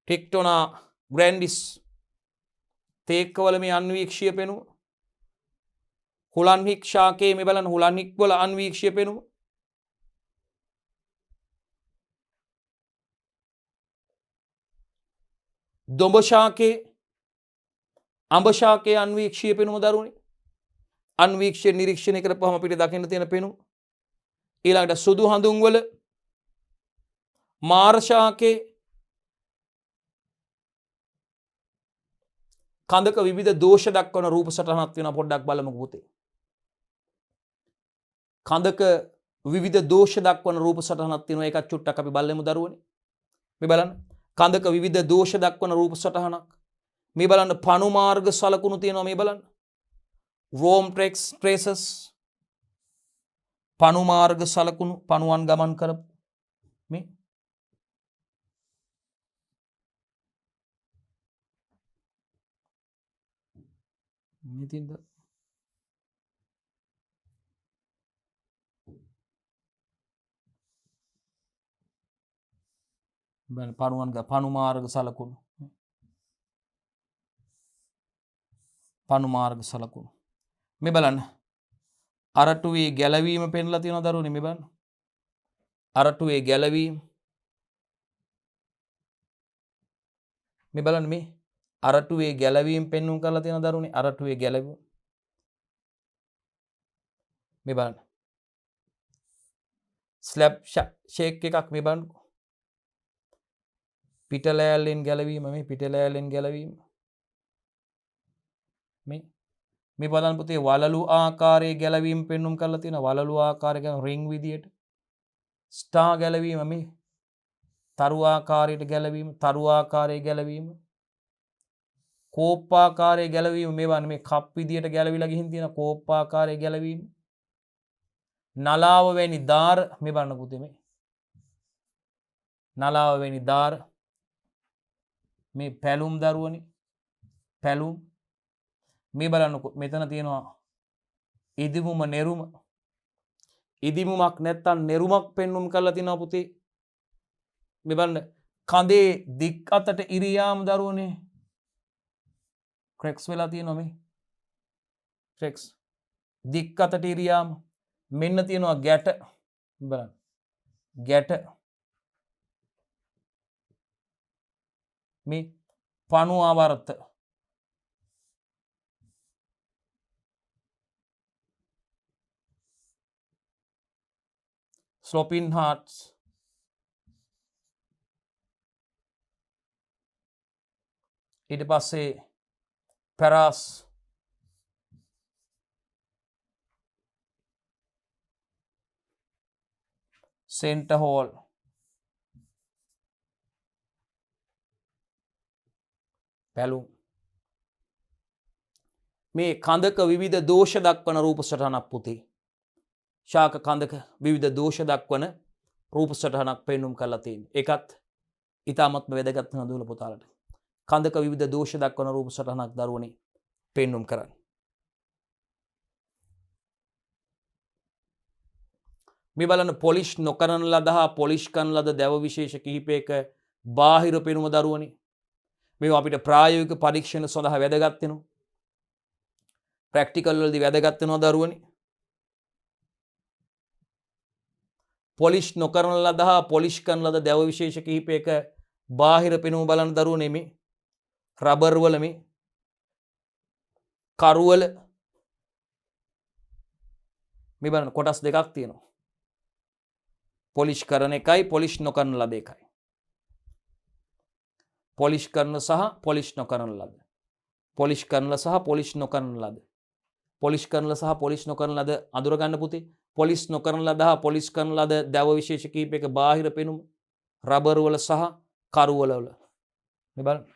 ටික්ටොනා ග්‍රැන්ඩිස් තේක්කවල මේ අන්වීක්ෂීය පෙනුම හුලන්හික් ශාකයේ මේ බලන්න හුලන්හික් වල අන්වීක්ෂීය පෙනුම දොඹ ශාකයේ අඹ ශාකයේ අන්වීක්ෂීය පෙනුම දරුවනේ අන්වීක්ෂය නිරීක්ෂණය කරපුවම අපිට දකින්න තියෙන පෙනුම ඊළඟට සුදු හඳුන් වල මාර්ශාකේ කඳක විවිධ දෝෂ දක්වන රූප සටහනක් තියෙනවා පොඩ්ඩක් බලමුකෝ පුතේ. කඳක විවිධ දෝෂ දක්වන රූප සටහනක් තියෙනවා ඒකත් චුට්ටක් අපි බලමු දරුවනේ. මේ බලන්න. කඳක විවිධ දෝෂ දක්වන රූප සටහනක්. මේ බලන්න පණු මාර්ග සලකුණු තියෙනවා මේ බලන්න. රෝම් ට්‍රේසස් පණු මාර්ග සලකුණු පණුවන් ගමන් කරපු මේ මෙතින්ද පණුවන් පණු මාර්ග සලකුණු පණු මාර්ග සලකුණු මේ බලන්න අරටුවේ ගැලවීම පෙන්ලා තියෙනවා දරුවනේ මේ බලන්න අරටුවේ ගැලවීම මේ බලන්න මේ අරටුවේ ගැලවීම පෙන්වුම් කරලා තියෙන දරුවනේ අරටුවේ ගැලවීම මේ බලන්න ස්ලැබ් ෂේක් එකක් මේ බලන්න පිටලෑල්ලෙන් ගැලවීම මේ පිටලෑල්ලෙන් ගැලවීම මේ බලන්න පුතේ වලලු ආකාරයේ ගැලවීම පෙන්වුම් කරලා තියෙන වලලු ආකාරය කියන රින් විදියට ස්ටාර් ගැලවීම මේ තරු ආකාරයට ගැලවීම තරු ආකාරයේ ගැලවීම කෝප්පාකාරයේ ගැලවීම මේවා මේ කප් විදියට ගැලවිලා ගිහින් තියෙන කෝප්පාකාරයේ ගැලවීම නලාව වැනි දාර මේ බලන්න පුතේ මේ නලාව වැනි දාර මේ පැලුම් දරුවනේ පැලුම් මේ බලන්නකො මෙතන තියෙනවා ඉදිමුම නෙරුම ඉදිමුමක් නැත්තම් නෙරුමක් පෙන්වුම් කරලා තිනවා පුතේ මේ බලන්න කඳේ දික් අතට ඉරියාම් දරුවනේ ක්‍රෙක්ස් වෙලා තියෙනවා මේ ක්‍රෙක්ස් දික් අතට ඉරියාම් මෙන්න තියෙනවා ගැට බලන්න ගැට මේ පණු ආවර්ත ස්ලොපින් හාර්ට්ස් ඊට පස්සේ පැරාස් සෙන්ටර් හෝල් පැලුම් මේ කඳක විවිධ දෝෂ දක්වන රූප සටහනක් පුතේ ශාක කඳක විවිධ දෝෂ දක්වන රූප සටහනක් පෙන්වුම් කරලා තියෙනවා. ඒකත් ඊටමත්ම වැදගත් වෙන දුවල පුතාලට. කඳක විවිධ දෝෂ දක්වන රූප සටහනක් දරුවනේ පෙන්වුම් කරන්න. මේ බලන්න පොලිෂ් නොකරන ලද හා පොලිෂ් කරන ලද දැව විශේෂ කිහිපයක බාහිර පෙනුම දරුවනේ. මේවා අපිට ප්‍රායෝගික පරීක්ෂණ සඳහා වැදගත් වෙනවා. ප්‍රැක්ටිකල් වලදී වැදගත් වෙනවා දරුවනේ. පොලිෂ් නොකරන ලද හා පොලිෂ් කරන ලද දැව විශේෂ කිහිපයක බාහිර පෙනුම බලන දරුවනේ මේ රබර් වල මේ කරුවල මේ බලන්න කොටස් දෙකක් තියෙනවා. පොලිෂ් කරන එකයි පොලිෂ් නොකරන ලද එකයි. පොලිෂ් කරන සහ පොලිෂ් නොකරන ලද. පොලිෂ් කරන සහ පොලිෂ් නොකරන ලද. පොලිෂ් කරන සහ පොලිෂ් නොකරන ලද අඳුර ගන්න පුතේ. පොලිෂ් නොකරන ලද හා පොලිෂ් කරන ලද දැව විශේෂ කිහිපයක බාහිර පෙනුම රබර් වල සහ කරුවල වල. මේ බලන්න.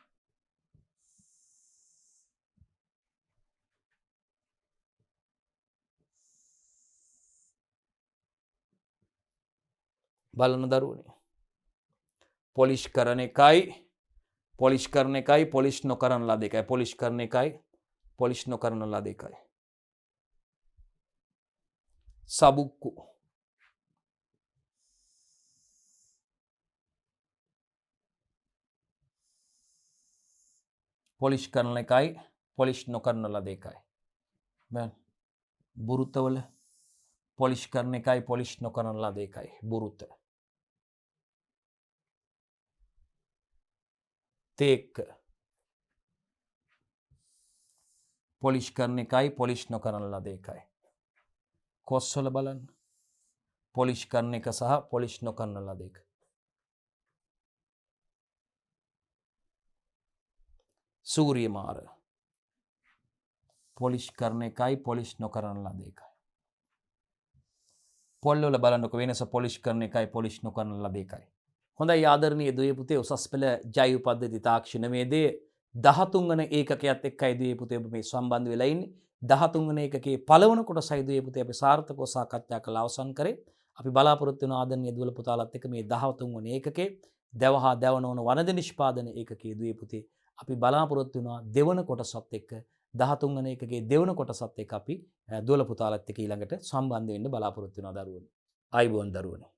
බලන දරුවනේ. පොලිෂ් කරන එකයි පොලිෂ් කරන එකයි පොලිෂ් නොකරන ලද එකයි. පොලිෂ් කරන එකයි පොලිෂ් නොකරන ලද එකයි. සබුක්කු පොලිෂ් කරන එකයි පොලිෂ් නොකරන ලද එකයි. බුරුතවල පොලිෂ් කරන එකයි පොලිෂ් නොකරන ලද එකයි. බුරුත තේක්ක පොලිෂ් කරන එකයි පොලිෂ් නොකරන ලද එකයි. කොස්වල බලන්න පොලිෂ් කරන එක සහ පොලිෂ් නොකරන ලද එක. සූරිය මාර. පොලිෂ් කරන එකයි පොලිෂ් නොකරන ලද එකයි. පොල්වල බලන්නකො වෙනස පොලිෂ් කරන එකයි පොලිෂ් නොකරන ලද එකයි. හොඳයි ආදරණීය දුවේ පුතේ උසස් පෙළ ජෛව පද්ධති තාක්ෂණයේදී 13 වන ඒකකයත් එක්කයි දුවේ පුතේ ඔබ මේ සම්බන්ධ වෙලා ඉන්නේ. 13 වන ඒකකයේ පළවන කොටසයි දුවේ පුතේ අපි සාර්ථකව සාකච්ඡා කරලා අවසන් කරේ. අපි බලාපොරොත්තු වෙන ආදරණීය දුවල පුතාලත් එක්ක මේ 13 වන ඒකකයේ දැව හා දැව නොවන වනද නිෂ්පාදන ඒකකයේ දුවේ පුතේ අපි බලාපොරොත්තු වෙනවා දෙවන කොටසත් එක්ක 13 වන ඒකකයේ දෙවන කොටසත් එක්ක අපි දුවල පුතාලත් එක්ක ඊළඟට සම්බන්ධ වෙන්න බලාපොරොත්තු වෙනවා දරුවෝ. ආයිබෝන් දරුවනේ.